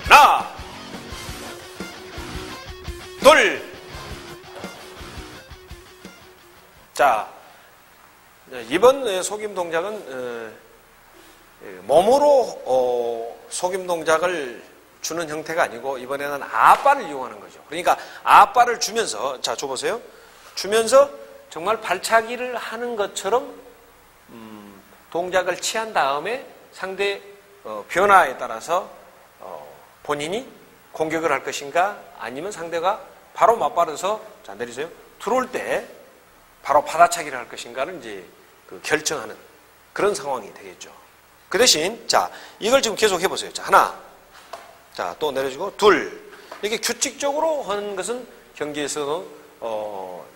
하나, 둘. 자, 이번 속임 동작은 몸으로 속임 동작을 주는 형태가 아니고 이번에는 앞발을 이용하는 거죠. 그러니까 앞발을 주면서, 자, 줘보세요. 주면서 정말 발차기를 하는 것처럼 동작을 취한 다음에 상대 변화에 따라서 본인이 공격을 할 것인가 아니면 상대가 바로 맞받아서, 자, 내리세요. 들어올 때 바로 받아차기를 할 것인가를 이제 결정하는 그런 상황이 되겠죠. 그 대신, 자, 이걸 지금 계속 해보세요. 자, 하나. 자, 또 내려주고, 둘. 이렇게 규칙적으로 하는 것은 경기에서도,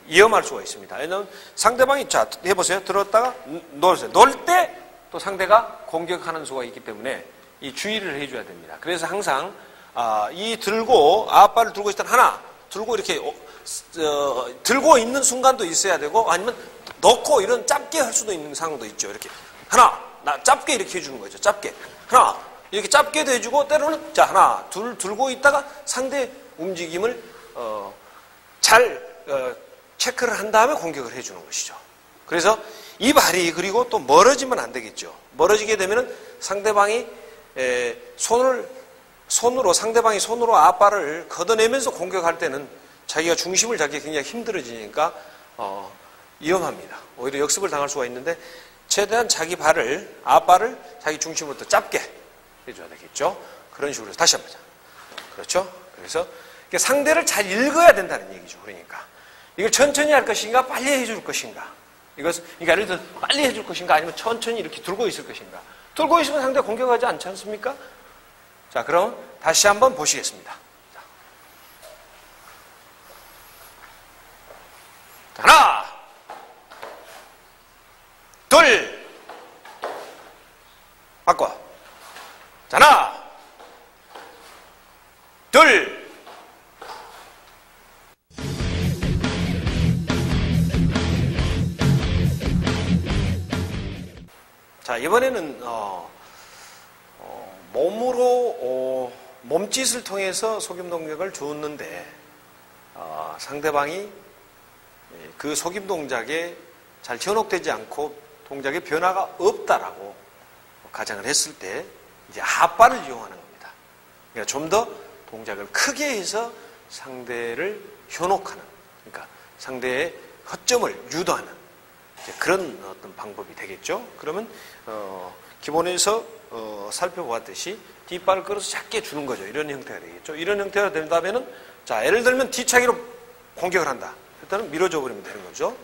위험할 수가 있습니다. 왜냐하면 상대방이, 자, 해보세요. 들었다가 놓으세요. 놓을 때 또 상대가 공격하는 수가 있기 때문에 이 주의를 해줘야 됩니다. 그래서 항상, 이 들고, 앞발을 들고 있을 때 하나, 들고 이렇게, 들고 있는 순간도 있어야 되고, 아니면 넣고 이런 짧게 할 수도 있는 상황도 있죠. 이렇게. 하나, 짧게 이렇게 해주는 거죠. 짧게. 하나, 이렇게 짧게도 해주고, 때로는, 자, 하나, 둘, 들고 있다가 상대 움직임을, 체크를 한 다음에 공격을 해주는 것이죠. 그래서 이 발이 그리고 또 멀어지면 안 되겠죠. 멀어지게 되면은 상대방이, 손으로, 상대방이 손으로 앞발을 걷어내면서 공격할 때는 자기가 중심을 잡기 굉장히 힘들어지니까, 위험합니다. 오히려 역습을 당할 수가 있는데, 최대한 자기 발을, 앞발을 자기 중심부터 짧게 해줘야 되겠죠. 그런 식으로 다시 한번. 그렇죠? 그래서 상대를 잘 읽어야 된다는 얘기죠. 그러니까 이걸 천천히 할 것인가, 빨리 해줄 것인가. 이것은, 그러니까 예를 들어 빨리 해줄 것인가, 아니면 천천히 이렇게 들고 있을 것인가. 들고 있으면 상대 공격하지 않지 않습니까? 자, 그럼 다시 한번 보시겠습니다. 자, 하나, 둘, 바꿔. 자, 하나, 둘. 자, 이번에는 몸으로 몸짓을 통해서 속임 동작을 주었는데 상대방이 그 속임 동작에 잘 현혹되지 않고 동작의 변화가 없다라고 가정을 했을 때 이제 앞발을 이용하는 겁니다. 그러니까 좀 더 동작을 크게 해서 상대를 현혹하는, 그러니까 상대의 허점을 유도하는 그런 어떤 방법이 되겠죠. 그러면 기본에서 살펴보았듯이 뒷발을 끌어서 작게 주는 거죠. 이런 형태가 되겠죠. 이런 형태가 된다면은, 자, 예를 들면 뒤차기로 공격을 한다. 일단은 밀어줘 버리면 되는 거죠.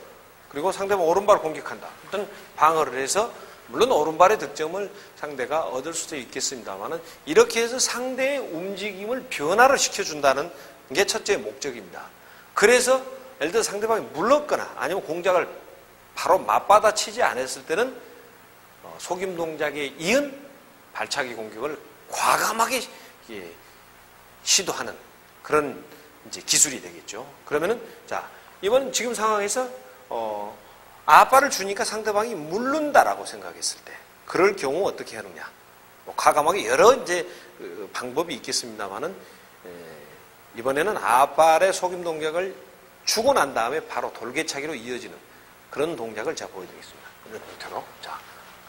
그리고 상대방 오른발을 공격한다. 일단 방어를 해서, 물론 오른발의 득점을 상대가 얻을 수도 있겠습니다만은, 이렇게 해서 상대의 움직임을 변화를 시켜준다는 게 첫째 목적입니다. 그래서 예를 들어 상대방이 물렀거나 아니면 공작을 바로 맞받아 치지 않았을 때는 속임 동작에 이은 발차기 공격을 과감하게 시도하는 그런 이제 기술이 되겠죠. 그러면은, 자, 이번 지금 상황에서 앞발을 주니까 상대방이 물른다라고 생각했을 때, 그럴 경우 어떻게 하느냐? 과감하게 여러 이제 방법이 있겠습니다만은, 이번에는 앞발의 속임 동작을 주고 난 다음에 바로 돌개차기로 이어지는 그런 동작을 제가 보여드리겠습니다. 이런 형태로. 자,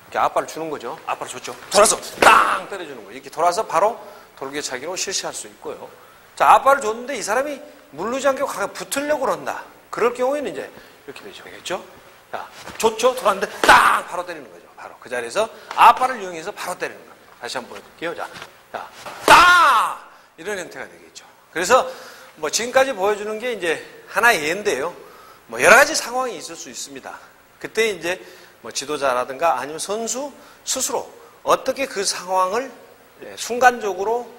이렇게 앞발을 주는 거죠. 앞발을 줬죠. 돌아서 땅 때려주는 거예요. 이렇게 돌아서 바로 돌개차기로 실시할 수 있고요. 자, 앞발을 줬는데 이 사람이 물르지 않게 강하게 붙으려고 그런다. 그럴 경우에는 이제 이렇게 되죠. 자, 줬죠. 돌았는데 땅 바로 때리는 거죠. 바로 그 자리에서 앞발을 이용해서 바로 때리는 겁니다. 다시 한번 보여드릴게요. 자, 땅! 이런 형태가 되겠죠. 그래서 뭐 지금까지 보여주는 게 이제 하나의 예인데요. 뭐 여러 가지 상황이 있을 수 있습니다. 그때 이제 뭐 지도자라든가 아니면 선수 스스로 어떻게 그 상황을 순간적으로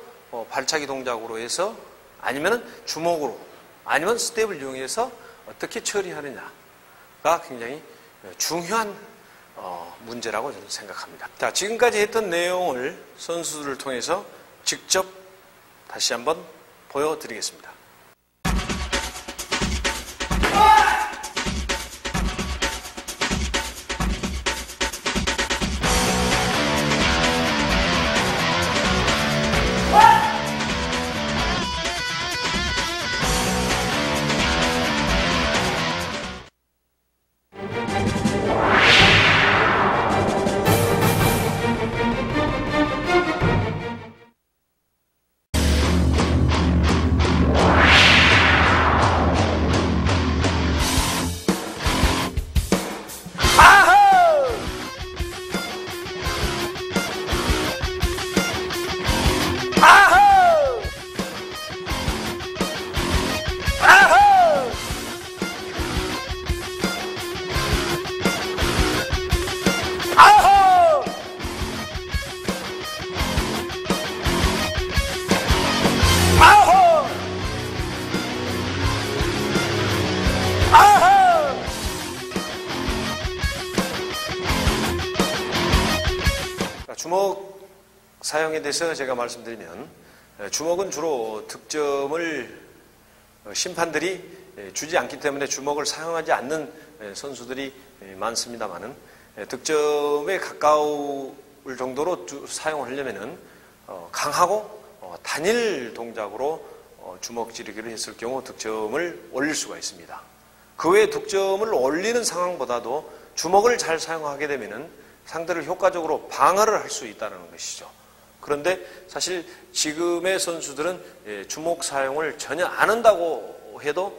발차기 동작으로 해서, 아니면 주먹으로, 아니면 스텝을 이용해서 어떻게 처리하느냐가 굉장히 중요한 문제라고 저는 생각합니다. 자, 지금까지 했던 내용을 선수들을 통해서 직접 다시 한번 보여드리겠습니다. 사용에 대해서 제가 말씀드리면 주먹은 주로 득점을 심판들이 주지 않기 때문에 주먹을 사용하지 않는 선수들이 많습니다만은 득점에 가까울 정도로 사용을 하려면은 강하고 단일 동작으로 주먹 지르기를 했을 경우 득점을 올릴 수가 있습니다. 그 외에 득점을 올리는 상황보다도 주먹을 잘 사용하게 되면은 상대를 효과적으로 방어를 할 수 있다는 것이죠. 그런데 사실 지금의 선수들은 주먹 사용을 전혀 안 한다고 해도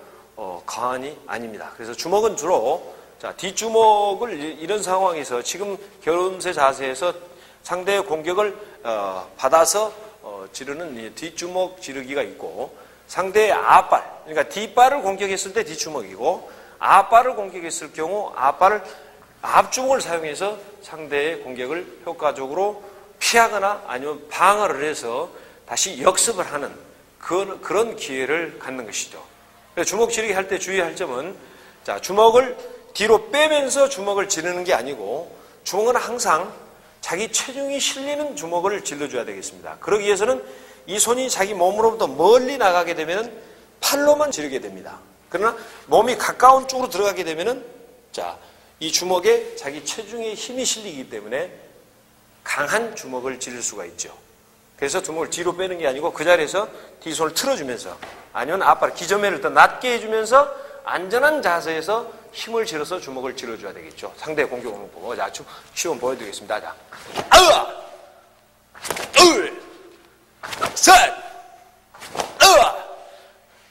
과언이 아닙니다. 그래서 주먹은 주로 뒷주먹을 이런 상황에서 지금 겨루음새 자세에서 상대의 공격을 받아서 지르는 뒷주먹 지르기가 있고, 상대의 앞발, 그러니까 뒷발을 공격했을 때 뒷주먹이고, 앞발을 공격했을 경우 앞주먹을 사용해서 상대의 공격을 효과적으로 피하거나 아니면 방어를 해서 다시 역습을 하는 그런 기회를 갖는 것이죠. 그래서 주먹 지르기 할 때 주의할 점은, 주먹을 뒤로 빼면서 주먹을 지르는 게 아니고, 주먹은 항상 자기 체중이 실리는 주먹을 질러줘야 되겠습니다. 그러기 위해서는 이 손이 자기 몸으로부터 멀리 나가게 되면 팔로만 지르게 됩니다. 그러나 몸이 가까운 쪽으로 들어가게 되면 이 주먹에 자기 체중의 힘이 실리기 때문에 강한 주먹을 지를 수가 있죠. 그래서 주먹을 뒤로 빼는 게 아니고 그 자리에서 뒤손을 틀어주면서 아니면 앞발 기저매를 더 낮게 해주면서 안전한 자세에서 힘을 실어서 주먹을 질러줘야 되겠죠. 상대의 공격을 보고. 자, 시범 보여드리겠습니다. 자, 둘, 셋,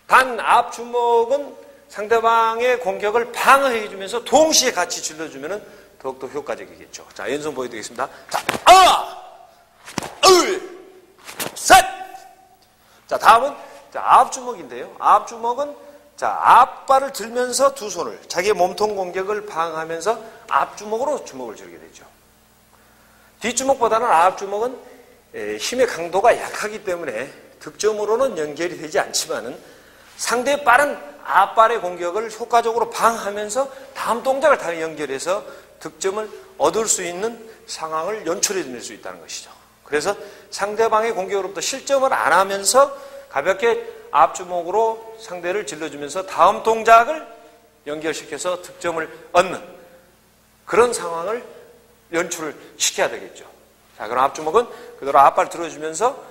단 앞주먹은 상대방의 공격을 방어해주면서 동시에 같이 질러주면 더욱더 효과적이겠죠. 자, 연속 보여드리겠습니다. 자, 둘, 셋! 자, 다음은 앞주먹인데요. 앞주먹은 앞발을 들면서 두 손을 자기의 몸통 공격을 방어하면서 앞주먹으로 주먹을 지르게 되죠. 뒷주먹보다는 앞주먹은 힘의 강도가 약하기 때문에 득점으로는 연결이 되지 않지만은 상대의 빠른 앞발의 공격을 효과적으로 방어하면서 다음 동작을 다 연결해서 득점을 얻을 수 있는 상황을 연출해낼 수 있다는 것이죠. 그래서 상대방의 공격으로부터 실점을 안 하면서 가볍게 앞주먹으로 상대를 질러주면서 다음 동작을 연결시켜서 득점을 얻는 그런 상황을 연출을 시켜야 되겠죠. 자, 그럼 앞주먹은 그대로 앞발 들어주면서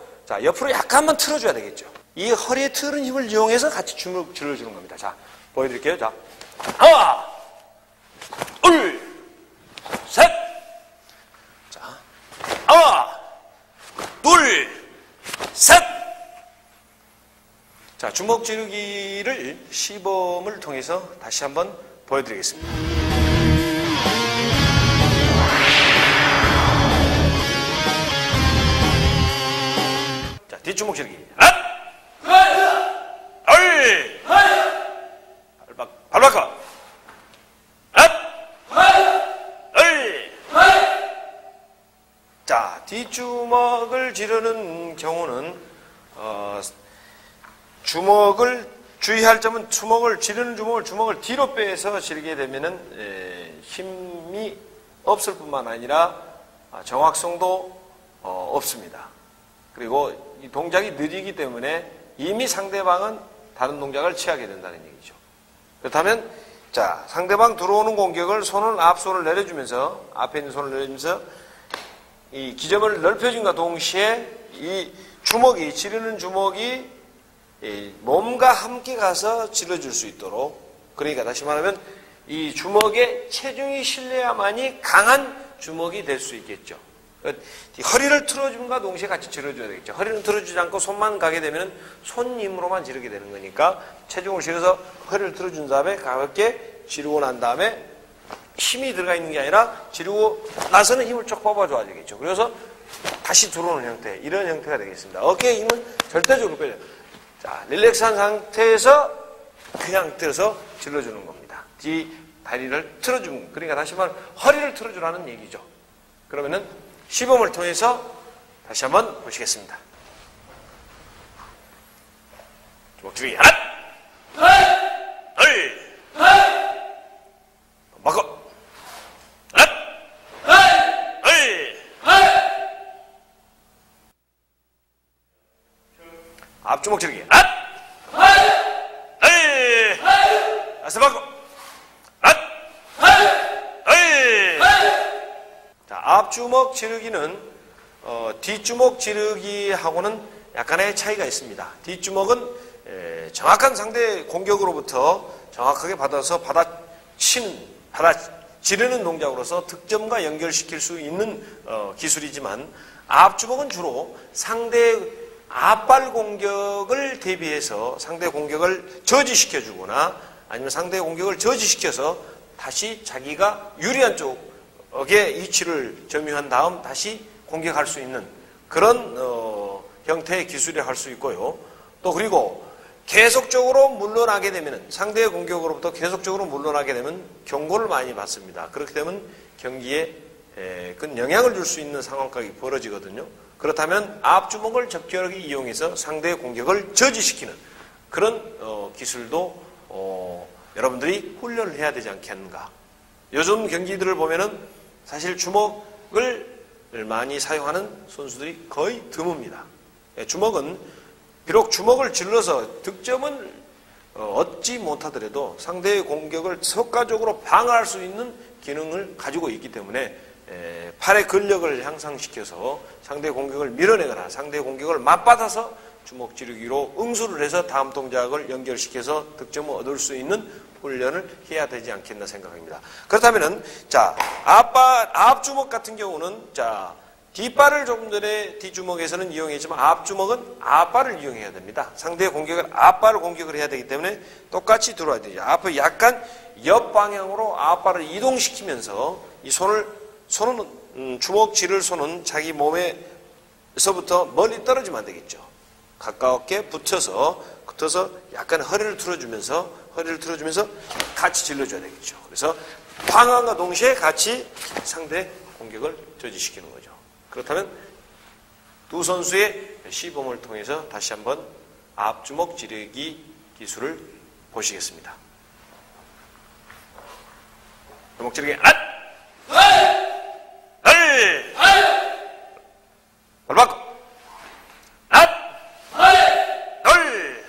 옆으로 약간만 틀어줘야 되겠죠. 이 허리에 틀은 힘을 이용해서 같이 주먹 질러주는 겁니다. 자, 보여드릴게요. 자, 하나, 둘, 셋. 자, 하나, 둘, 셋. 자, 주먹 지르기를 시범을 통해서 다시 한번 보여드리겠습니다. 자, 뒷주먹 지르기. 발 바꿔. 자, 뒷주먹을 지르는 경우는 주먹을 주의할 점은 지르는 주먹을 뒤로 빼서 지르게 되면은 힘이 없을 뿐만 아니라 정확성도 없습니다. 그리고 이 동작이 느리기 때문에 이미 상대방은 다른 동작을 취하게 된다는 얘기죠. 그렇다면 상대방 들어오는 공격을 앞손을 내려주면서 앞에 있는 손을 내려주면서 이 기점을 넓혀준과 동시에 이 지르는 주먹이 몸과 함께 가서 질러줄 수 있도록, 그러니까 다시 말하면 이 주먹에 체중이 실려야만이 강한 주먹이 될 수 있겠죠. 허리를 틀어줌과 동시에 같이 질러줘야 되겠죠. 허리는 틀어주지 않고 손만 가게 되면 손 힘으로만 지르게 되는 거니까 체중을 실어서 허리를 틀어준 다음에 가볍게 지르고 난 다음에 힘이 들어가 있는 게 아니라 지르고 나서는 힘을 쭉 뽑아줘야 되겠죠. 그래서 다시 들어오는 형태, 이런 형태가 되겠습니다. 어깨에 힘을 절대적으로 빼줘요. 자, 릴렉스한 상태에서 그냥 들어서 질러주는 겁니다. 뒤 다리를 틀어주는, 그러니까 다시 말하면 허리를 틀어주라는 얘기죠. 그러면은 시범을 통해서 다시 한번 보시겠습니다. 주먹 지르기 하나, 둘, 바꿔, 하나, 둘, 앞주먹 지르기. 앗! 에이! 아스 바꿔. 앗! 에이! 자, 앞주먹 지르기는 뒷주먹 지르기하고는 약간의 차이가 있습니다. 뒷주먹은 정확한 상대 공격으로부터 정확하게 받아서 지르는 동작으로서 득점과 연결시킬 수 있는 기술이지만 앞주먹은 주로 상대 앞발 공격을 대비해서 상대 공격을 저지시켜 주거나 아니면 상대 공격을 저지시켜서 다시 자기가 유리한 쪽의 위치를 점유한 다음 다시 공격할 수 있는 그런 형태의 기술이라 할 수 있고요. 또 그리고 계속적으로 물러나게 되면 상대의 공격으로부터 계속적으로 물러나게 되면 경고를 많이 받습니다. 그렇게 되면 경기에 큰 영향을 줄 수 있는 상황까지 벌어지거든요. 그렇다면 앞주먹을 적절하게 이용해서 상대의 공격을 저지시키는 그런 기술도 여러분들이 훈련을 해야 되지 않겠는가. 요즘 경기들을 보면은 사실 주먹을 많이 사용하는 선수들이 거의 드뭅니다. 주먹은 비록 주먹을 질러서 득점은 얻지 못하더라도 상대의 공격을 효과적으로 방어할 수 있는 기능을 가지고 있기 때문에 팔의 근력을 향상시켜서 상대의 공격을 밀어내거나 상대의 공격을 맞받아서 주먹 지르기로 응수를 해서 다음 동작을 연결시켜서 득점을 얻을 수 있는 훈련을 해야 되지 않겠나 생각합니다. 그렇다면은 자 앞주먹 같은 경우는 자 뒷발을 조금 전에 뒷주먹에서는 이용했지만 앞주먹은 앞발을 이용해야 됩니다. 상대의 공격을 앞발을 공격을 해야 되기 때문에 똑같이 들어와야 되죠. 앞을 약간 옆방향으로 앞발을 이동시키면서 이 손은 주먹 쥐를 손은 자기 몸에서부터 멀리 떨어지면 안 되겠죠. 가깝게 붙어서 약간 허리를 틀어주면서 같이 질러줘야 되겠죠. 그래서 방황과 동시에 같이 상대 공격을 저지시키는 거죠. 그렇다면 두 선수의 시범을 통해서 다시 한번 앞주먹 지르기 기술을 보시겠습니다. 주먹 지르기 앗! 헐! 발 바꿔! 앗! 헐!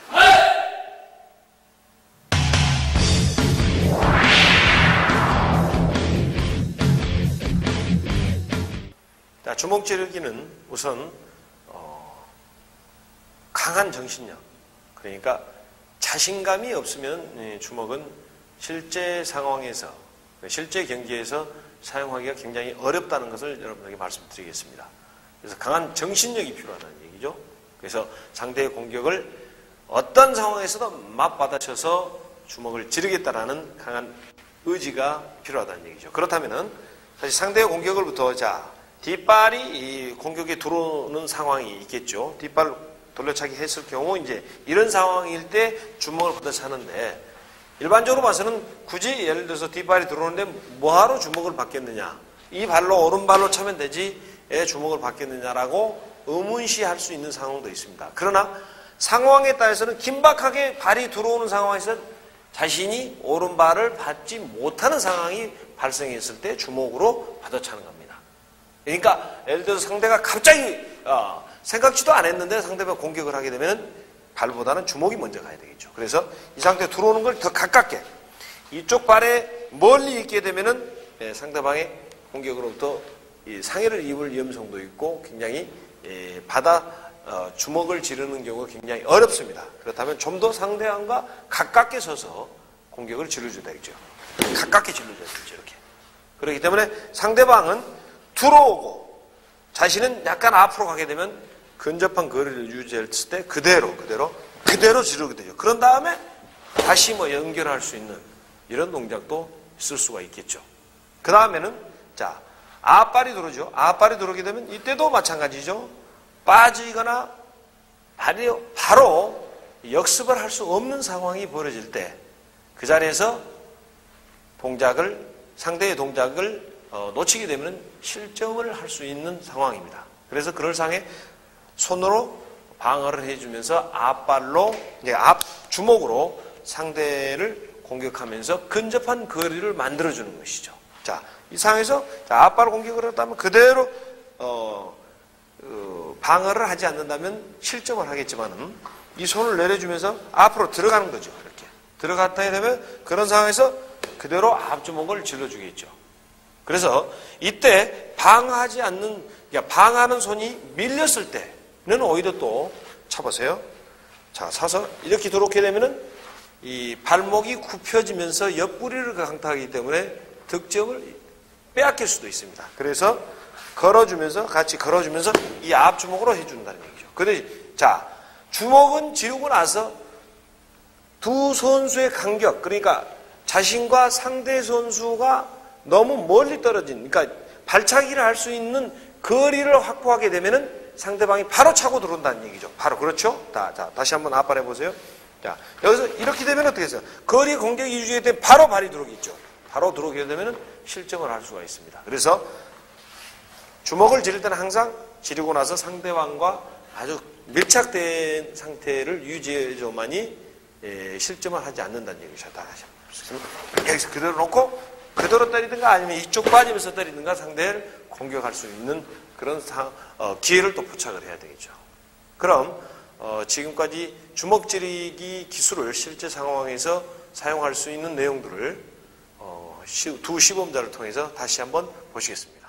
자, 주먹 지르기는 우선 강한 정신력, 그러니까 자신감이 없으면 주먹은 실제 상황에서, 실제 경기에서 사용하기가 굉장히 어렵다는 것을 여러분에게 말씀드리겠습니다. 그래서 강한 정신력이 필요하다는 얘기죠. 그래서 상대의 공격을 어떤 상황에서도 맞받아쳐서 주먹을 지르겠다라는 강한 의지가 필요하다는 얘기죠. 그렇다면은 사실 상대의 공격을부터 뒷발이 이 공격에 들어오는 상황이 있겠죠. 뒷발 돌려차기 했을 경우 이제 이런 상황일 때 주먹을 걷어차는데 일반적으로 봐서는 굳이 예를 들어서 뒷발이 들어오는데 뭐하러 주먹을 받겠느냐. 이 발로 오른발로 차면 되지 왜 주먹을 받겠느냐라고 의문시할 수 있는 상황도 있습니다. 그러나 상황에 따라서는 긴박하게 발이 들어오는 상황에서 자신이 오른발을 받지 못하는 상황이 발생했을 때 주먹으로 받아차는 겁니다. 그러니까 예를 들어서 상대가 갑자기 생각지도 안 했는데 상대가 공격을 하게 되면 발보다는 주먹이 먼저 가야 되겠죠. 그래서 이 상태에 들어오는 걸 더 가깝게 이쪽 발에 멀리 있게 되면은 상대방의 공격으로부터 상해를 입을 위험성도 있고 굉장히 주먹을 지르는 경우가 굉장히 어렵습니다. 그렇다면 좀 더 상대방과 가깝게 서서 공격을 지르줘야 되겠죠. 가깝게 지르줘야 되겠죠. 이렇게. 그렇기 때문에 상대방은 들어오고 자신은 약간 앞으로 가게 되면 근접한 거리를 유지했을 때 그대로 지르게 되죠. 그런 다음에 다시 연결할 수 있는 이런 동작도 쓸 수가 있겠죠. 그 다음에는 앞발이 들어오죠. 앞발이 들어오게 되면 이때도 마찬가지죠. 빠지거나 바로 역습을 할 수 없는 상황이 벌어질 때 그 자리에서 상대의 동작을 놓치게 되면 실점을 할 수 있는 상황입니다. 그래서 그럴 상에 손으로 방어를 해주면서 주먹으로 상대를 공격하면서 근접한 거리를 만들어주는 것이죠. 이 상황에서 앞발 공격을 했다면 그대로 방어를 하지 않는다면 실점을 하겠지만은 이 손을 내려주면서 앞으로 들어가는 거죠. 이렇게 들어갔다 되면 그런 상황에서 그대로 앞주먹을 질러주겠죠. 그래서 이때 방어하지 않는, 그러니까 방어하는 손이 밀렸을 때는 오히려 또 차보세요. 자, 사서 이렇게 들어오게 되면은 이 발목이 굽혀지면서 옆구리를 강타하기 때문에 득점을 빼앗길 수도 있습니다. 그래서 걸어주면서, 같이 걸어주면서 이 앞주먹으로 해준다는 얘기죠. 근데 자, 주먹은 지르고 나서 두 선수의 간격, 그러니까 자신과 상대 선수가 너무 멀리 떨어진, 그러니까 발차기를 할 수 있는 거리를 확보하게 되면은 상대방이 바로 차고 들어온다는 얘기죠. 바로, 그렇죠? 자, 다시 한번 앞발 해보세요. 자, 여기서 이렇게 되면 어떻게 해서 거리 공격이 유지가 되면 바로 발이 들어오겠죠. 바로 들어오게 되면 실점을 할 수가 있습니다. 그래서 주먹을 지를 때는 항상 지르고 나서 상대방과 아주 밀착된 상태를 유지해줘만이 실점을 하지 않는다는 얘기죠. 다시 한번. 여기서 그대로 놓고 그대로 때리든가 아니면 이쪽 빠지면서 때리든가 상대를 공격할 수 있는 그런 기회를 또 포착을 해야 되겠죠. 그럼 지금까지 주먹 지르기 기술을 실제 상황에서 사용할 수 있는 내용들을 두 시범자를 통해서 다시 한번 보시겠습니다.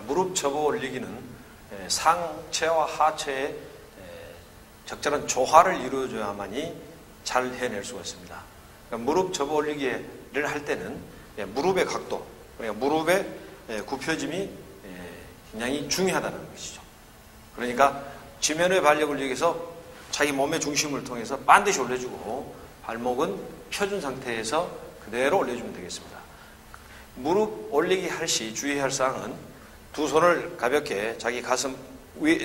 무릎 접어 올리기는 상체와 하체의 적절한 조화를 이루어줘야만이 잘 해낼 수가 있습니다. 그러니까 무릎 접어 올리기를 할 때는 무릎의 각도, 그러니까 무릎의 굽혀짐이 굉장히 중요하다는 것이죠. 그러니까 지면의 발력을 위해서 자기 몸의 중심을 통해서 반드시 올려주고 발목은 펴준 상태에서 그대로 올려주면 되겠습니다. 무릎 올리기 할 시 주의할 사항은 두 손을 가볍게 자기 가슴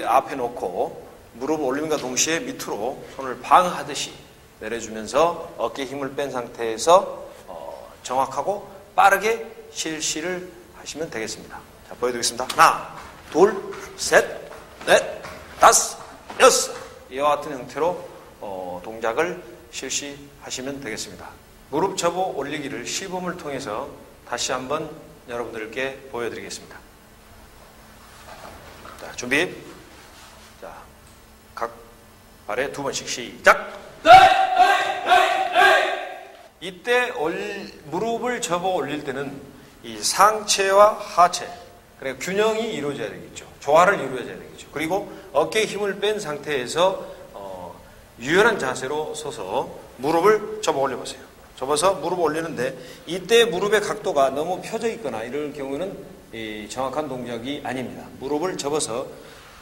앞에 놓고 무릎을 올림과 동시에 밑으로 손을 방하듯이 내려주면서 어깨에 힘을 뺀 상태에서 정확하고 빠르게 실시를 하시면 되겠습니다. 자, 보여드리겠습니다. 하나, 둘, 셋, 넷, 다섯, 여섯. 이와 같은 형태로 동작을 실시하시면 되겠습니다. 무릎 접어 올리기를 시범을 통해서 다시 한번 여러분들께 보여드리겠습니다. 자, 준비. 자, 각 발에 두 번씩 시작. 이때 무릎을 접어 올릴 때는 이 상체와 하체, 그러니까 균형이 이루어져야 되겠죠. 조화를 이루어져야 되겠죠. 그리고 어깨에 힘을 뺀 상태에서 유연한 자세로 서서 무릎을 접어 올려보세요. 접어서 무릎을 올리는데 이때 무릎의 각도가 너무 펴져 있거나 이럴 경우는 정확한 동작이 아닙니다. 무릎을 접어서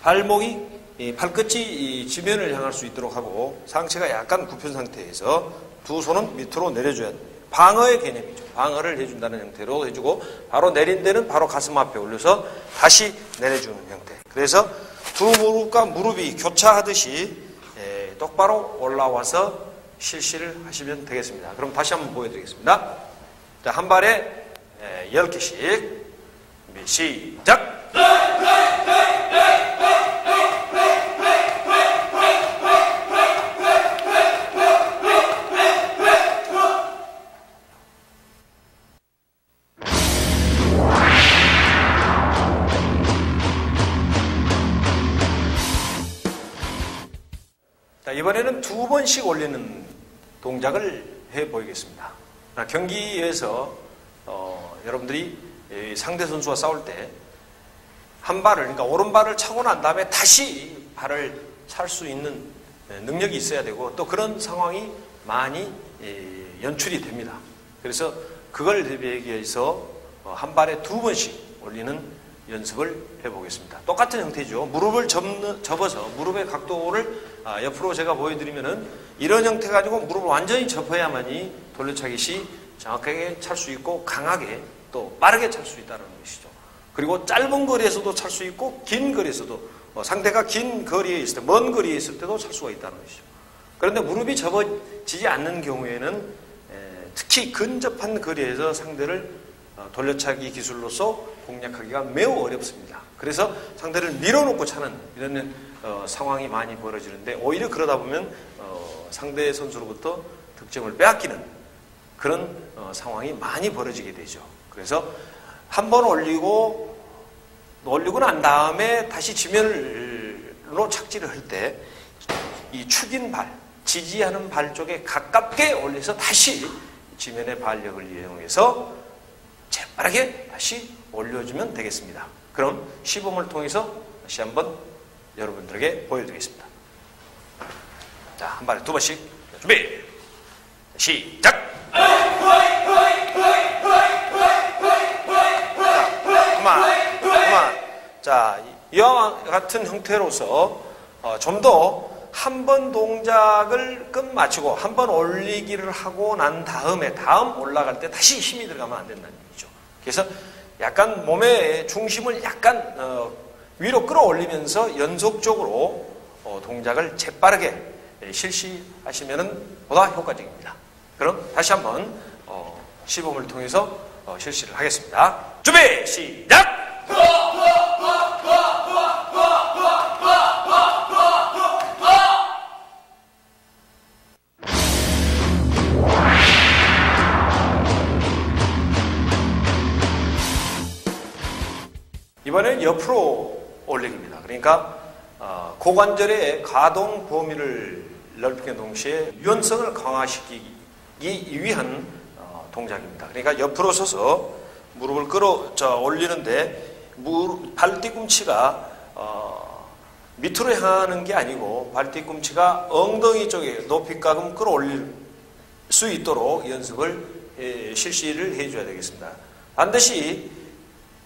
발목이 발끝이 지면을 향할 수 있도록 하고 상체가 약간 굽힌 상태에서 두 손은 밑으로 내려줘야 됩니다. 방어의 개념이죠. 방어를 해준다는 형태로 해주고 바로 내린 데는 바로 가슴 앞에 올려서 다시 내려주는 형태. 그래서 두 무릎과 무릎이 교차하듯이 똑바로 올라와서 실시를 하시면 되겠습니다. 그럼 다시 한번 보여드리겠습니다. 자, 한 발에 10개씩 시작! 자, 이번에는 두 번씩 올리는 동작을 해보이겠습니다. 경기에서 여러분들이 상대 선수와 싸울 때 한 발을, 그러니까 오른발을 차고 난 다음에 다시 발을 찰 수 있는 능력이 있어야 되고 또 그런 상황이 많이 연출이 됩니다. 그래서 그걸 대비하기 위해서 한 발에 두 번씩 올리는 연습을 해보겠습니다. 똑같은 형태죠. 무릎을 접어서 무릎의 각도를 옆으로 제가 보여드리면은 이런 형태 가지고 무릎을 완전히 접어야만이 돌려차기 시 정확하게 찰 수 있고 강하게 또 빠르게 찰 수 있다는 것이죠. 그리고 짧은 거리에서도 찰 수 있고 긴 거리에서도 상대가 긴 거리에 있을 때, 먼 거리에 있을 때도 찰 수가 있다는 것이죠. 그런데 무릎이 접어지지 않는 경우에는 특히 근접한 거리에서 상대를 돌려차기 기술로서 공략하기가 매우 어렵습니다. 그래서 상대를 밀어놓고 차는 이런 상황이 많이 벌어지는데 오히려 그러다 보면 상대 선수로부터 득점을 빼앗기는 그런 상황이 많이 벌어지게 되죠. 그래서 한 번 올리고 난 다음에 다시 지면으로 착지를 할 때 이 축인 발, 지지하는 발 쪽에 가깝게 올려서 다시 지면의 발력을 이용해서 재빠르게 다시 올려주면 되겠습니다. 그럼 시범을 통해서 다시 한번 여러분들에게 보여드리겠습니다. 자, 한 발에 두 번씩 준비 시작! 그만. 자, 이와 같은 형태로서 좀 더 한 번 동작을 끝마치고 한 번 올리기를 하고 난 다음에 다음 올라갈 때 다시 힘이 들어가면 안 된다는 얘기죠. 그래서 약간 몸의 중심을 약간 위로 끌어올리면서 연속적으로 동작을 재빠르게 실시하시면 보다 효과적입니다. 그럼 다시 한번 시범을 통해서 실시를 하겠습니다. 준비 시작! 이번엔 옆으로 올리기입니다. 그러니까 고관절의 가동 범위를 넓히는 동시에 유연성을 강화시키기 위한 동작입니다. 그러니까 옆으로 서서 무릎을 올리는데 발 뒤꿈치가 밑으로 향하는 게 아니고 발 뒤꿈치가 엉덩이 쪽에 높이가끔 끌어올릴 수 있도록 연습을 실시를 해줘야 되겠습니다. 반드시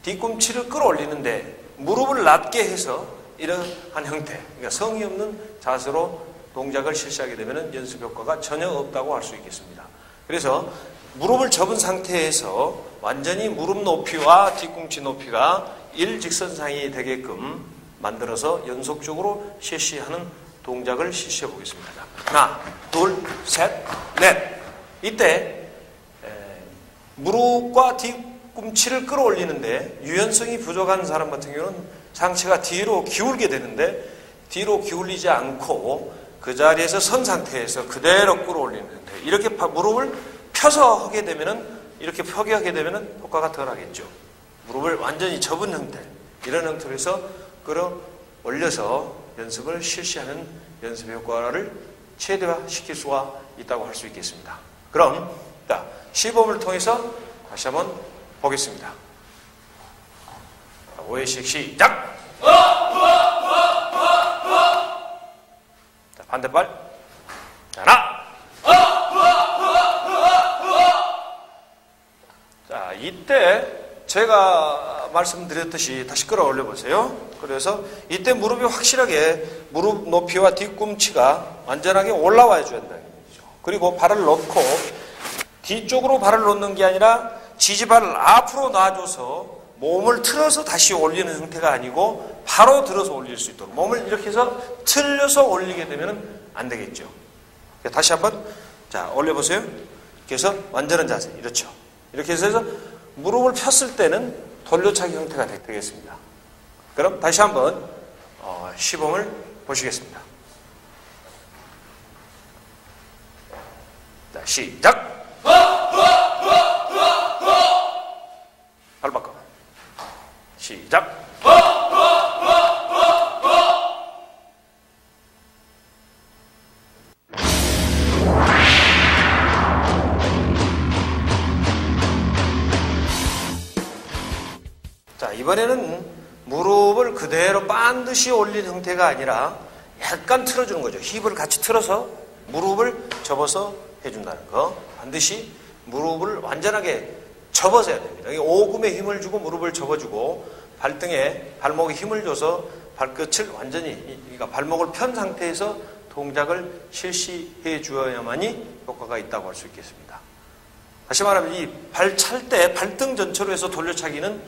뒤꿈치를 끌어올리는데 무릎을 낮게 해서 이러한 형태, 그러니까 성의 없는 자세로 동작을 실시하게 되면 연습 효과가 전혀 없다고 할 수 있겠습니다. 그래서 무릎을 접은 상태에서 완전히 무릎 높이와 뒤꿈치 높이가 일직선상이 되게끔 만들어서 연속적으로 실시하는 동작을 실시해 보겠습니다. 하나, 둘, 셋, 넷. 이때 무릎과 뒤꿈치를 끌어올리는데 유연성이 부족한 사람 같은 경우는 상체가 뒤로 기울게 되는데 뒤로 기울이지 않고 그 자리에서 선 상태에서 그대로 끌어올리는 상태. 이렇게 무릎을 펴서 하게 되면은 이렇게 펴게 하게 되면은 효과가 덜 하겠죠. 무릎을 완전히 접은 형태, 이런 형태로 해서 끌어올려서 연습을 실시하는 연습 효과를 최대화시킬 수가 있다고 할 수 있겠습니다. 그럼 시범을 통해서 다시 한번 보겠습니다. 5회씩 시작! 자, 반대발. 하나. 자, 이때 제가 말씀드렸듯이 다시 끌어올려 보세요. 그래서 이때 무릎이 확실하게 무릎 높이와 뒤꿈치가 완전하게 올라와야 된다는 거죠. 그리고 발을 넣고 뒤쪽으로 발을 놓는 게 아니라 지지발을 앞으로 놔줘서 몸을 틀어서 다시 올리는 형태가 아니고 바로 들어서 올릴 수 있도록 몸을 이렇게 해서 틀려서 올리게 되면 안 되겠죠. 다시 한번 자 올려보세요. 이렇게 해서 완전한 자세. 이렇죠. 이렇게 해서 무릎을 폈을 때는 돌려차기 형태가 되겠습니다. 그럼 다시 한번 시범을 보시겠습니다. 자, 시작! 발 바꿔. 시작! 자, 이번에는 무릎을 그대로 반드시 올린 형태가 아니라 약간 틀어주는 거죠. 힙을 같이 틀어서 무릎을 접어서 해준다는 거. 반드시 무릎을 완전하게 접어서 해야 됩니다. 오금에 힘을 주고 무릎을 접어주고 발등에 발목에 힘을 줘서 발끝을 완전히 그러니까 발목을 편 상태에서 동작을 실시해 주어야만이 효과가 있다고 할 수 있겠습니다. 다시 말하면 이 발 찰 때 발등 전체로 해서 돌려차기는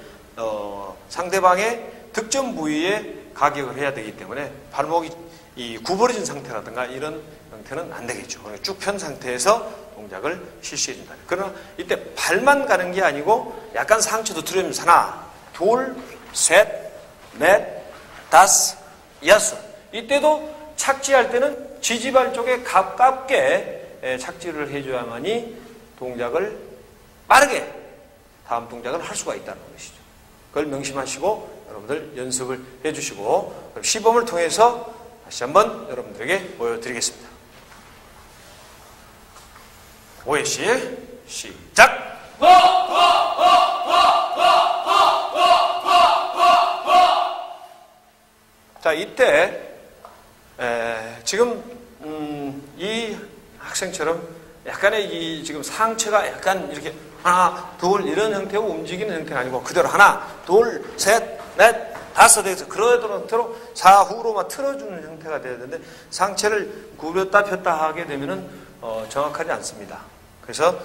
상대방의 득점 부위에 가격을 해야 되기 때문에 발목이 구부러진 상태라든가 이런 형태는 안 되겠죠. 쭉 편 상태에서 동작을 실시해 준다. 그러나 이때 발만 가는 게 아니고 약간 상체도 들어오면서 하나, 둘, 셋, 넷, 다섯, 여섯. 이때도 착지할 때는 지지발 쪽에 가깝게 착지를 해줘야만이 동작을 빠르게 다음 동작을 할 수가 있다는 것이죠. 그걸 명심하시고 여러분들 연습을 해주시고 시범을 통해서 다시 한번 여러분들에게 보여드리겠습니다. 5회씩 시작! 자, 이때 지금 이 학생처럼 약간의 지금 상체가 약간 이렇게 하나, 둘 이런 형태로 움직이는 형태가 아니고 그대로 하나, 둘, 셋, 넷, 다섯 해서 그런 형태로 사후로만 틀어주는 형태가 돼야 되는데 상체를 구겼다 폈다 하게 되면은 정확하지 않습니다. 그래서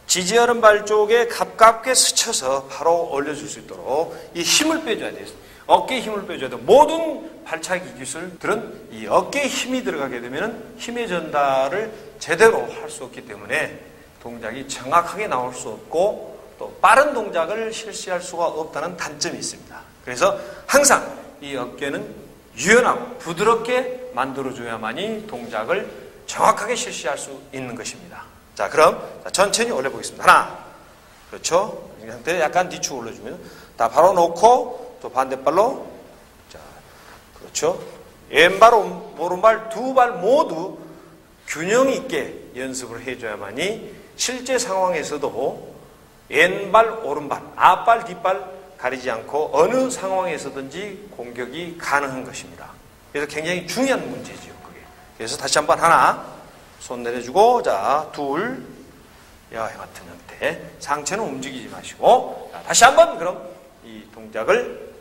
지지하는 발 쪽에 가깝게 스쳐서 바로 올려줄 수 있도록 이 힘을 빼줘야 돼요. 어깨에 힘을 빼줘야 돼요. 모든 발차기 기술들은 이 어깨에 힘이 들어가게 되면은 힘의 전달을 제대로 할 수 없기 때문에 동작이 정확하게 나올 수 없고 또 빠른 동작을 실시할 수가 없다는 단점이 있습니다. 그래서 항상 이 어깨는 유연하고 부드럽게 만들어줘야만이 동작을 정확하게 실시할 수 있는 것입니다. 자, 그럼 천천히 올려보겠습니다. 하나, 그렇죠? 이 상태에 약간 뒤축 올려주면 다 바로 놓고 또 반대발로 자, 그렇죠? 왼발, 오른발 두 발 모두 균형 있게 연습을 해줘야만이 실제 상황에서도 왼발, 오른발, 앞발, 뒷발 가리지 않고 어느 상황에서든지 공격이 가능한 것입니다. 그래서 굉장히 중요한 문제지요, 그게. 그래서 다시 한번 하나, 손 내려주고, 자, 둘, 야, 같은 형태. 상체는 움직이지 마시고, 자, 다시 한번 그럼 이 동작을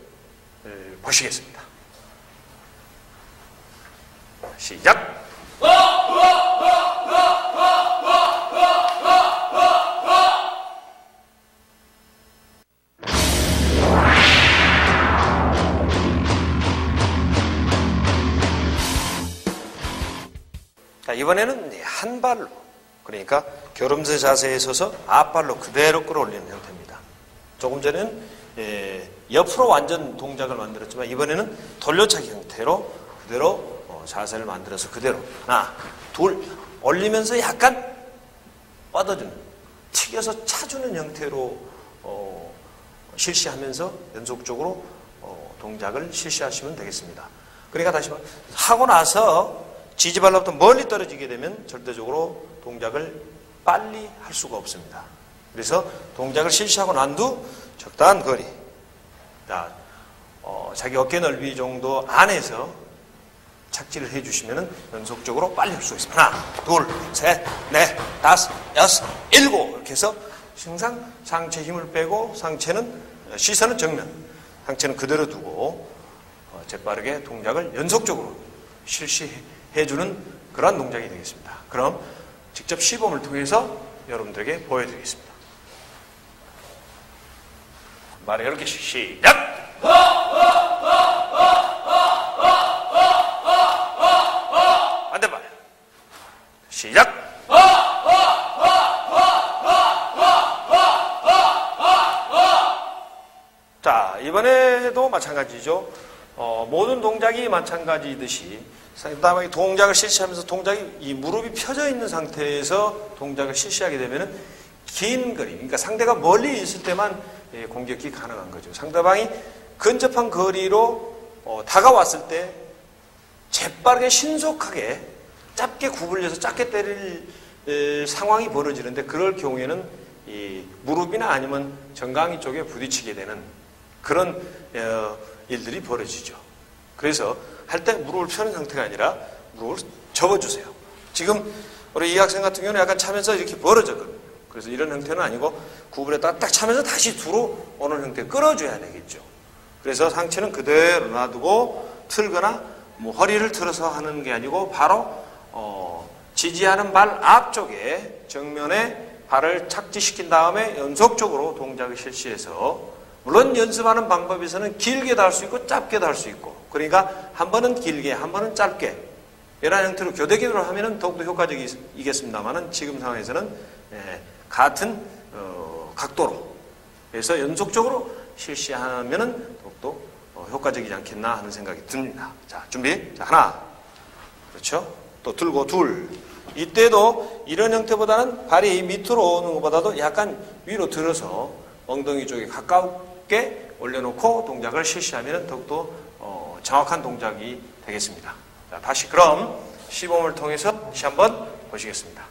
보시겠습니다. 시작! 이번에는 한 발로, 그러니까 겨름새 자세에 서서 앞발로 그대로 끌어올리는 형태입니다. 조금 전에는 옆으로 완전 동작을 만들었지만 이번에는 돌려차기 형태로 그대로 자세를 만들어서 그대로 하나, 둘 올리면서 약간 뻗어주는, 튀겨서 차주는 형태로 실시하면서 연속적으로 동작을 실시하시면 되겠습니다. 그러니까 다시 하고 나서 지지발로부터 멀리 떨어지게 되면 절대적으로 동작을 빨리 할 수가 없습니다. 그래서 동작을 실시하고 난 뒤 적당한 거리, 자, 자기 어깨 넓이 정도 안에서 착지를 해주시면 연속적으로 빨리 할 수 있습니다. 하나, 둘, 셋, 넷, 다섯, 여섯, 일곱 이렇게 해서 항상 상체 힘을 빼고 시선은 정면, 상체는 그대로 두고 재빠르게 동작을 연속적으로 실시해주는 그러한 동작이 되겠습니다. 그럼 직접 시범을 통해서 여러분들에게 보여드리겠습니다. 말에 이렇게 시작! 반대발 시작! 자, 이번에도 마찬가지죠. 모든 동작이 마찬가지듯이 상대방이 동작을 실시하면서 동작이 이 무릎이 펴져 있는 상태에서 동작을 실시하게 되면은 긴 거리, 그러니까 상대가 멀리 있을 때만 공격이 가능한 거죠. 상대방이 근접한 거리로 다가왔을 때 재빠르게 신속하게 짧게 구불려서 짧게 때릴 상황이 벌어지는데, 그럴 경우에는 이 무릎이나 아니면 정강이 쪽에 부딪히게 되는 그런 일들이 벌어지죠. 그래서 할 때 무릎을 펴는 상태가 아니라 무릎을 접어주세요. 지금 우리 이 학생 같은 경우는 약간 차면서 이렇게 벌어졌거든요. 그래서 이런 형태는 아니고 구부렸다가 딱 차면서 다시 뒤로 오는 형태 끌어줘야 되겠죠. 그래서 상체는 그대로 놔두고 틀거나 허리를 틀어서 하는 게 아니고 바로 지지하는 발 앞쪽에 정면에 발을 착지시킨 다음에 연속적으로 동작을 실시해서, 물론 연습하는 방법에서는 길게도 할 수 있고 짧게도 할 수 있고, 그러니까 한 번은 길게 한 번은 짧게 이런 형태로 교대기도로 하면 더욱더 효과적이겠습니다만, 지금 상황에서는 같은 각도로 해서 연속적으로 실시하면 더욱더 효과적이지 않겠나 하는 생각이 듭니다. 자, 준비. 자, 하나. 그렇죠. 또 들고 둘. 이때도 이런 형태보다는 발이 밑으로 오는 것보다도 약간 위로 들어서 엉덩이 쪽에 가깝게 올려놓고 동작을 실시하면 더욱더 정확한 동작이 되겠습니다. 자, 다시 그럼 시범을 통해서 다시 한번 보시겠습니다.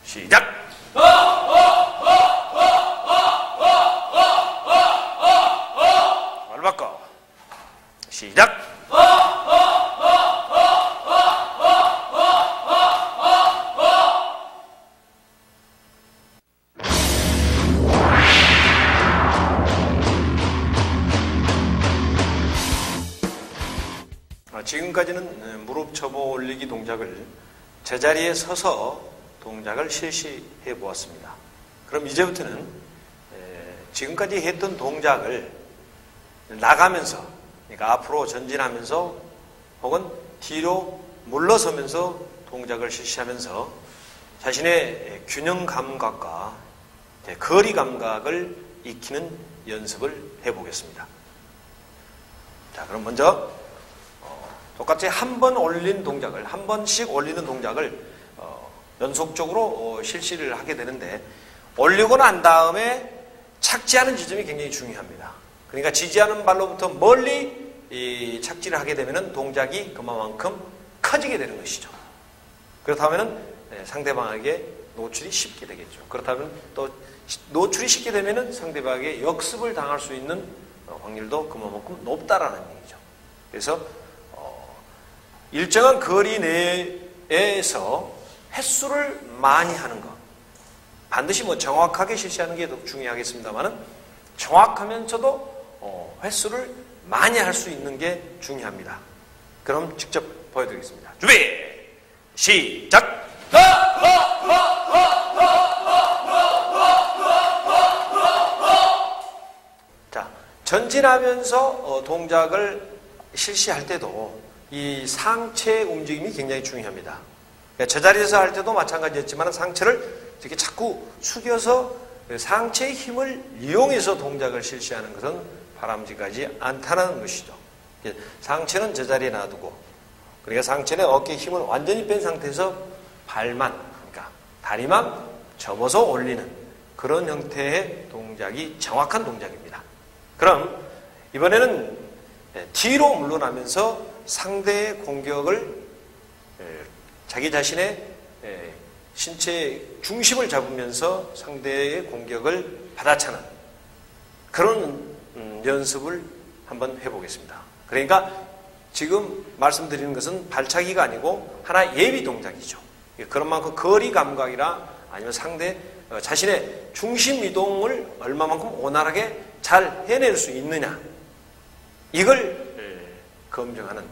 시작! 발 바꿔. 시작! 지금까지는 무릎 접어 올리기 동작을 제자리에 서서 동작을 실시해 보았습니다. 그럼 이제부터는 지금까지 했던 동작을 나가면서, 그러니까 앞으로 전진하면서 혹은 뒤로 물러서면서 동작을 실시하면서 자신의 균형 감각과 거리 감각을 익히는 연습을 해보겠습니다. 자, 그럼 먼저 똑같이 한 번 올린 동작을, 한 번씩 올리는 동작을 연속적으로 실시를 하게 되는데, 올리고 난 다음에 착지하는 지점이 굉장히 중요합니다. 그러니까 지지하는 발로부터 멀리 착지를 하게 되면 동작이 그만큼 커지게 되는 것이죠. 그렇다면 상대방에게 노출이 쉽게 되겠죠. 그렇다면 또 노출이 쉽게 되면 상대방에게 역습을 당할 수 있는 확률도 그만큼 높다라는 얘기죠. 그래서 일정한 거리 내에서 횟수를 많이 하는 것, 반드시 정확하게 실시하는 게 더 중요하겠습니다만은 정확하면서도 횟수를 많이 할 수 있는 게 중요합니다. 그럼 직접 보여드리겠습니다. 준비! 시작! 자, 전진하면서 동작을 실시할 때도 이 상체 움직임이 굉장히 중요합니다. 그러니까 제자리에서 할 때도 마찬가지였지만 상체를 이렇게 자꾸 숙여서 상체의 힘을 이용해서 동작을 실시하는 것은 바람직하지 않다는 것이죠. 상체는 제자리에 놔두고, 그러니까 상체는 어깨에 힘을 완전히 뺀 상태에서 발만, 그러니까 다리만 접어서 올리는 그런 형태의 동작이 정확한 동작입니다. 그럼 이번에는 뒤로 물러나면서 상대의 공격을 자기 자신의 신체의 중심을 잡으면서 상대의 공격을 받아차는 그런 연습을 한번 해보겠습니다. 그러니까 지금 말씀드리는 것은 발차기가 아니고 하나의 예비 동작이죠. 그런 만큼 거리 감각이라 아니면 상대 자신의 중심 이동을 얼마만큼 원활하게 잘 해낼 수 있느냐, 이걸 검증하는,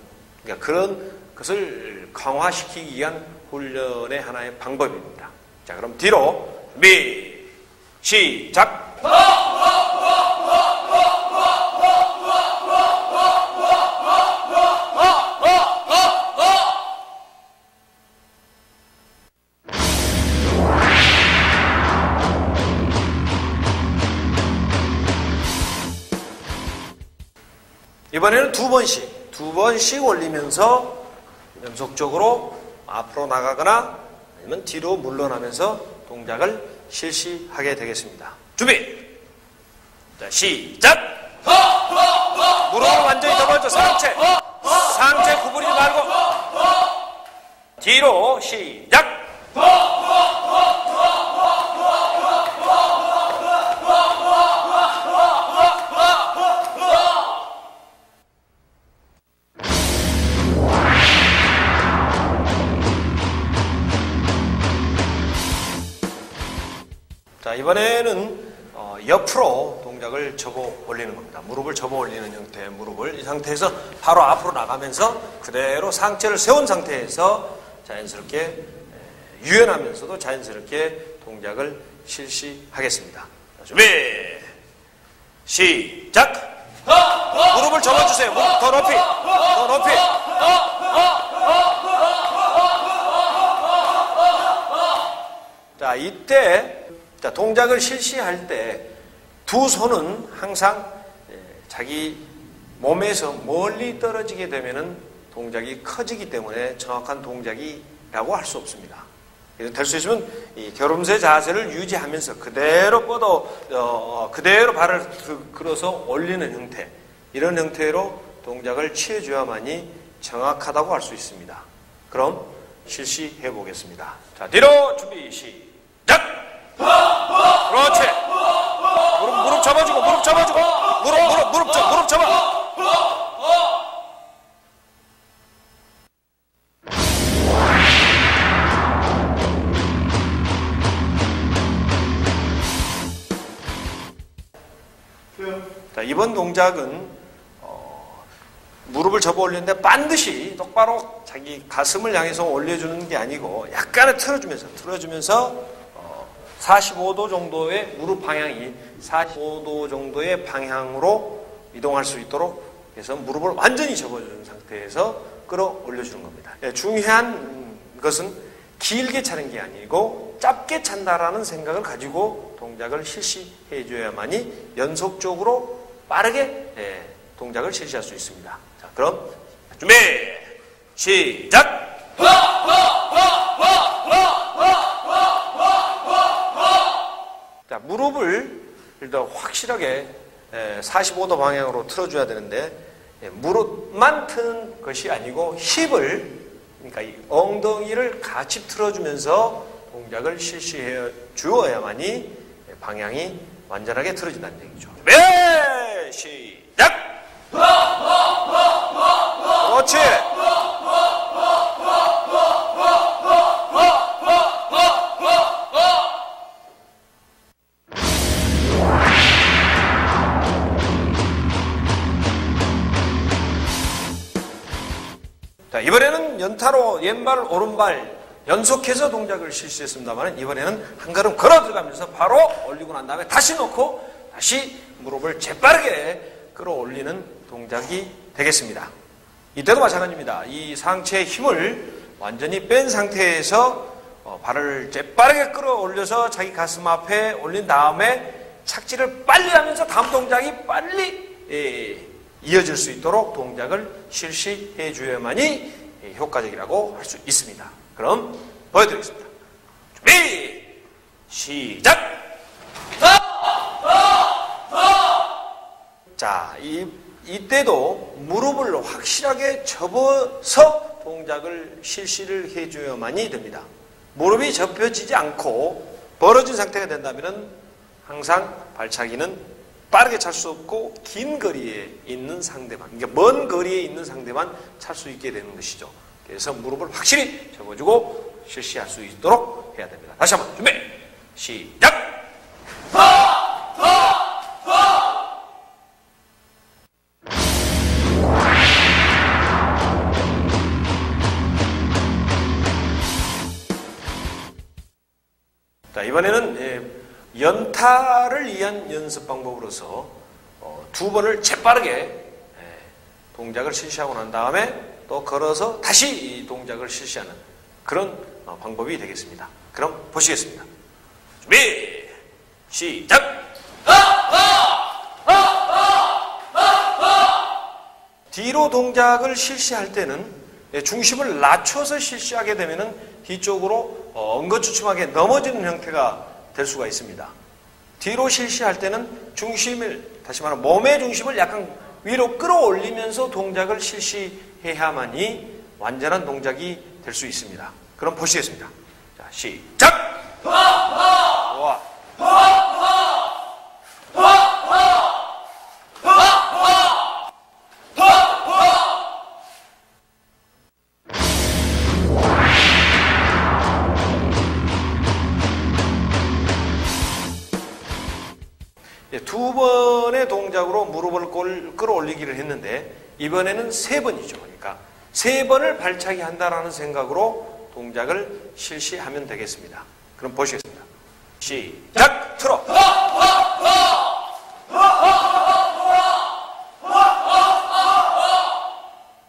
그러니까 그런 것을 강화시키기 위한 훈련의 하나의 방법입니다. 자, 그럼 뒤로 준비 시작. 이번에는 두 번씩 올리면서 연속적으로 앞으로 나가거나 아니면 뒤로 물러나면서 동작을 실시하게 되겠습니다. 준비! 자, 시작! 무릎을 완전히 접어줘. 상체 구부리지 말고 뒤로 시작! 자, 이번에는 옆으로 동작을 접어 올리는 겁니다. 무릎을 접어 올리는 형태의 무릎을 이 상태에서 바로 앞으로 나가면서 그대로 상체를 세운 상태에서 자연스럽게 유연하면서도 자연스럽게 동작을 실시하겠습니다. 자, 준비 시작. 무릎을 접어주세요. 무릎 더 높이. 자, 이때 동작을 실시할 때 두 손은 항상 자기 몸에서 멀리 떨어지게 되면은 동작이 커지기 때문에 정확한 동작이라고 할 수 없습니다. 될 수 있으면 이 겨름새 자세를 유지하면서 그대로 그대로 발을 끌어서 올리는 형태, 이런 형태로 동작을 취해줘야만이 정확하다고 할 수 있습니다. 그럼 실시해 보겠습니다. 자, 뒤로 준비 시작. 그렇지. 무릎 접어주고 무릎 접어. 자, 이번 동작은 무릎을 접어 올리는데 반드시 똑바로 자기 가슴을 향해서 올려주는 게 아니고 약간은 틀어주면서 45도 정도의 무릎 방향이 45도 정도의 방향으로 이동할 수 있도록 해서 무릎을 완전히 접어주는 상태에서 끌어올려주는 겁니다. 중요한 것은 길게 차는 게 아니고 짧게 찬다라는 생각을 가지고 동작을 실시해줘야만이 연속적으로 빠르게 동작을 실시할 수 있습니다. 자, 그럼 준비 시작. 자, 무릎을 일단 확실하게 45도 방향으로 틀어줘야 되는데 무릎만 트는 것이 아니고 힙을, 그러니까 이 엉덩이를 같이 틀어주면서 동작을 실시해 주어야만이 방향이 완전하게 틀어진다는 얘기죠. 네, 시작! 그렇지! 자, 이번에는 연타로 왼발, 오른발 연속해서 동작을 실시했습니다만 이번에는 한 걸음 걸어 들어가면서 바로 올리고 난 다음에 다시 놓고 다시 무릎을 재빠르게 끌어올리는 동작이 되겠습니다. 이때도 마찬가지입니다. 이 상체의 힘을 완전히 뺀 상태에서 발을 재빠르게 끌어올려서 자기 가슴 앞에 올린 다음에 착지를 빨리 하면서 다음 동작이 빨리 이어질 수 있도록 동작을 실시해 줘야만이 효과적이라고 할 수 있습니다. 그럼 보여드리겠습니다. 준비 시작! 자, 이때도 무릎을 확실하게 접어서 동작을 실시를 해줘야만이 됩니다. 무릎이 접혀지지 않고 벌어진 상태가 된다면 항상 발차기는 빠르게 찰 수 없고 긴 거리에 있는 상대만, 그러니까 먼 거리에 있는 상대만 찰 수 있게 되는 것이죠. 그래서 무릎을 확실히 접어주고 실시할 수 있도록 해야 됩니다. 다시 한번 준비 시작! 자, 이번에는 연타를 위한 연습 방법으로서 두 번을 재빠르게 동작을 실시하고 난 다음에 또 걸어서 다시 이 동작을 실시하는 그런 방법이 되겠습니다. 그럼 보시겠습니다. 준비 시작! 뒤로 동작을 실시할 때는 중심을 낮춰서 실시하게 되면 뒤쪽으로 엉거주춤하게 넘어지는 형태가 될 수가 있습니다. 뒤로 실시할 때는 중심을, 다시 말하면 몸의 중심을 약간 위로 끌어올리면서 동작을 실시해야만이 완전한 동작이 될 수 있습니다. 그럼 보시겠습니다. 자, 시작! 와. 두 번의 동작으로 무릎을 끌어올리기를 했는데 이번에는 세 번이죠. 그러니까 세 번을 발차기 한다라는 생각으로 동작을 실시하면 되겠습니다. 그럼 보시겠습니다. 시작! 틀어!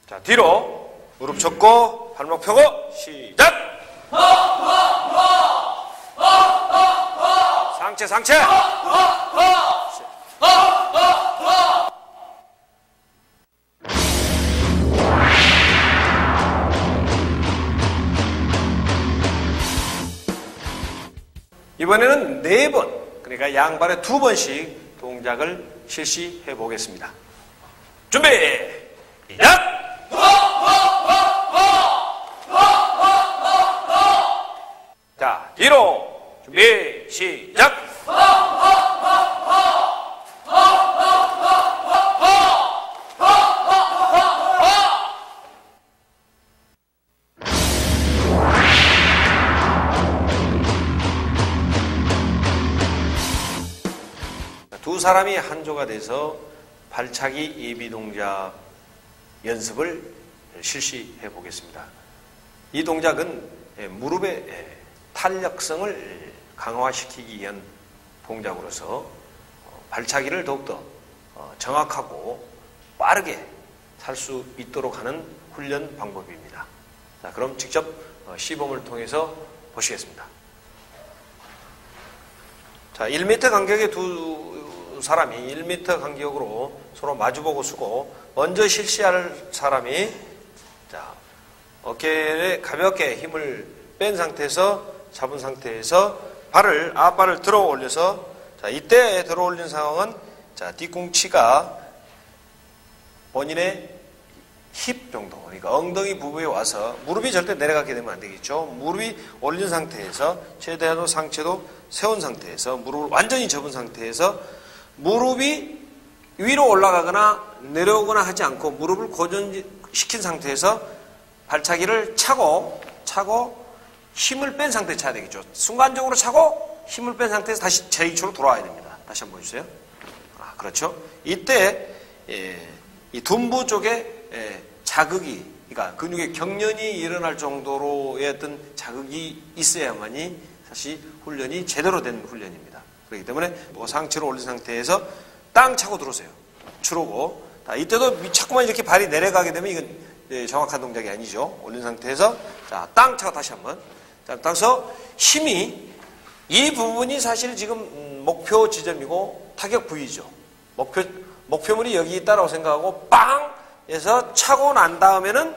자, 뒤로 무릎 접고 발목 펴고 시작! 상체! 이번에는 네 번, 그러니까 양발에 두 번씩 동작을 실시해 보겠습니다. 준비! 시작! 자, 뒤로 준비 시작! 두 사람이 한조가 돼서 발차기 예비 동작 연습을 실시해 보겠습니다. 이 동작은 무릎의 탄력성을 강화시키기 위한 동작으로서 발차기를 더욱더 정확하고 빠르게 살 수 있도록 하는 훈련 방법입니다. 자, 그럼 직접 시범을 통해서 보시겠습니다. 자, 1m 간격의 두 사람이 1m 간격으로 서로 마주보고 서고 먼저 실시할 사람이 자, 어깨에 가볍게 힘을 뺀 상태에서 잡은 상태에서 앞발을 들어 올려서 자, 이때 들어 올린 상황은 자, 뒤꿈치가 본인의 힙 정도, 그러니까 엉덩이 부부에 와서 무릎이 절대 내려가게 되면 안 되겠죠. 무릎이 올린 상태에서 최대한 상체도 세운 상태에서 무릎을 완전히 접은 상태에서 무릎이 위로 올라가거나 내려오거나 하지 않고 무릎을 고정시킨 상태에서 발차기를 차고 힘을 뺀 상태에 차야 되겠죠. 순간적으로 차고 힘을 뺀 상태에서 다시 제위치로 돌아와야 됩니다. 다시 한번 보여주세요. 그렇죠. 이때 이 둔부 쪽에 자극이, 그러니까 근육의 경련이 일어날 정도로의 어떤 자극이 있어야만이 사실 훈련이 제대로 된 훈련입니다. 그렇기 때문에 상체로 올린 상태에서 땅 차고 들어오세요. 추르고. 이때도 자꾸만 이렇게 발이 내려가게 되면 이건 정확한 동작이 아니죠. 올린 상태에서 자, 땅 차고 다시 한번. 자, 따라서 힘이 이 부분이 사실 지금 목표 지점이고 타격 부위죠. 목표물이 여기 있다라고 생각하고 빵! 해서 차고 난 다음에는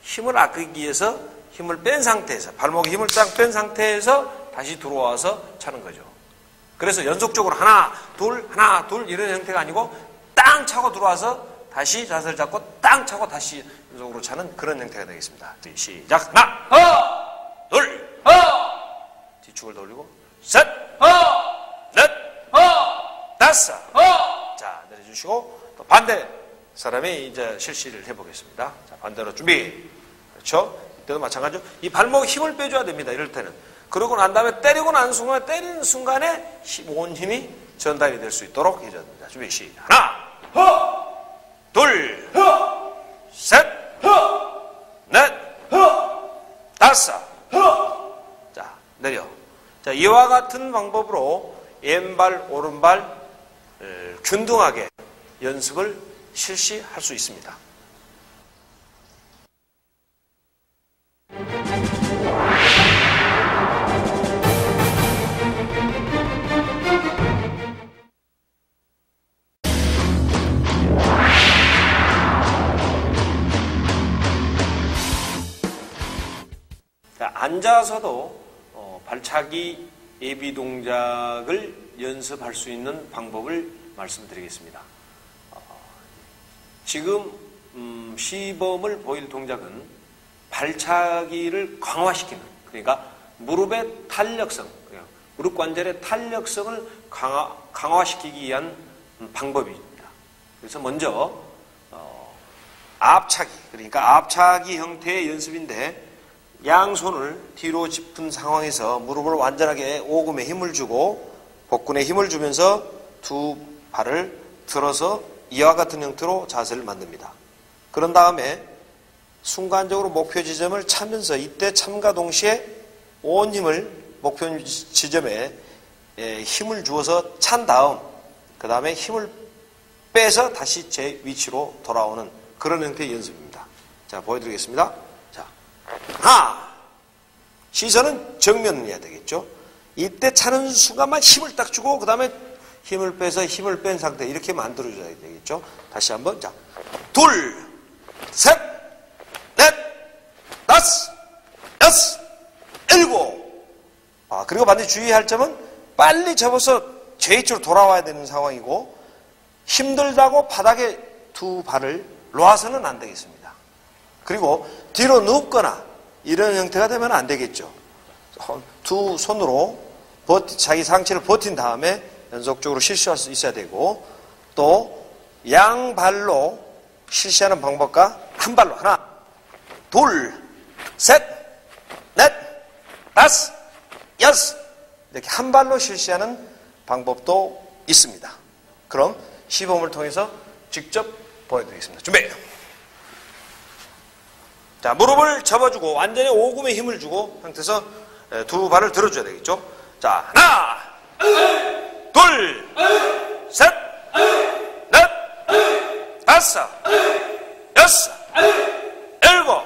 힘을 아끼기 위해서 힘을 뺀 상태에서 발목에 힘을 딱 뺀 상태에서 다시 들어와서 차는 거죠. 그래서 연속적으로 하나 둘 이런 형태가 아니고 땅 차고 들어와서 다시 자세를 잡고 땅 차고 다시 연속으로 차는 그런 형태가 되겠습니다. 시작. 하나, 둘, 뒤축을 돌리고 셋, 넷, 다섯. 자, 내려주시고 또 반대 사람이 이제 실시를 해보겠습니다. 자, 반대로 준비. 그렇죠? 이때도 마찬가지죠. 이 발목에 힘을 빼줘야 됩니다. 이럴 때는. 그러고 난 다음에 때리고 난 순간, 때리는 순간에 온 힘이 전달이 될 수 있도록 해줘야 됩니다. 준비, 시작. 하나, 둘, 셋, 넷, 다섯. 자, 내려. 자, 이와 같은 방법으로 왼발, 오른발 균등하게 연습을 실시할 수 있습니다. 자, 앉아서도 발차기 예비 동작을 연습할 수 있는 방법을 말씀드리겠습니다. 지금 시범을 보일 동작은 발차기를 강화시키는, 그러니까 무릎의 탄력성, 무릎 관절의 탄력성을 강화시키기 위한 방법입니다. 그래서 먼저 앞차기, 그러니까 앞차기 형태의 연습인데 양손을 뒤로 짚은 상황에서 무릎을 완전하게 오금에 힘을 주고 복근에 힘을 주면서 두 발을 들어서 이와 같은 형태로 자세를 만듭니다. 그런 다음에 순간적으로 목표 지점을 차면서 이때 참과 동시에 온 힘을 목표 지점에 힘을 주어서 찬 다음 그 다음에 힘을 빼서 다시 제 위치로 돌아오는 그런 형태의 연습입니다. 자, 보여드리겠습니다. 자, 하나, 시선은 정면을 해야 되겠죠. 이때 차는 순간만 힘을 딱 주고 그 다음에 힘을 빼서 힘을 뺀 상태 이렇게 만들어줘야 되겠죠. 다시 한번. 자, 둘, 셋, 넷, 다섯, 여섯, 일곱. 그리고 반드시 주의할 점은 빨리 접어서 제2쪽으로 돌아와야 되는 상황이고 힘들다고 바닥에 두 발을 놓아서는 안 되겠습니다. 그리고 뒤로 눕거나 이런 형태가 되면 안 되겠죠. 두 손으로 자기 상체를 버틴 다음에 연속적으로 실시할 수 있어야 되고 또 양발로 실시하는 방법과 한 발로 하나, 둘, 셋, 넷, 다섯, 여섯 이렇게 한 발로 실시하는 방법도 있습니다. 그럼 시범을 통해서 직접 보여드리겠습니다. 준비! 자, 무릎을 접어주고 완전히 오금에 힘을 주고 상태에서 두 발을 들어줘야 되겠죠. 자, 하나, 둘, 셋, 넷, 다섯, 여섯, 일곱,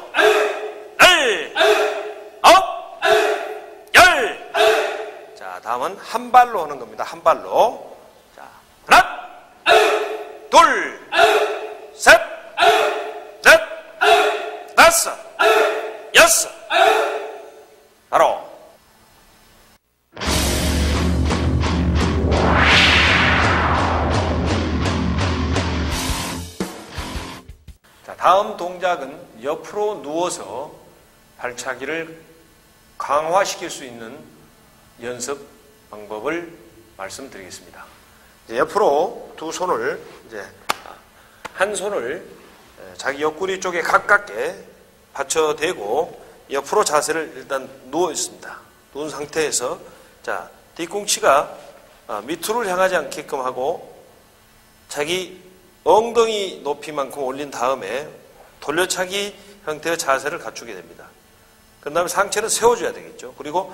아홉, 열. 자, 다음은 한 발로 하는 겁니다. 한 발로. 자, 하나, 둘, 셋, 넷, 다섯, 여섯. 바로. 자, 다음 동작은 옆으로 누워서 발차기를 강화시킬 수 있는 연습 방법을 말씀드리겠습니다. 이제 옆으로 두 손을 한 손을 자기 옆구리 쪽에 가깝게 받쳐대고 옆으로 자세를 일단 누워 있습니다. 누운 상태에서 자, 뒤꿈치가 밑으로 향하지 않게끔 하고 자기 엉덩이 높이만큼 올린 다음에 돌려차기 형태의 자세를 갖추게 됩니다. 그 다음에 상체는 세워줘야 되겠죠. 그리고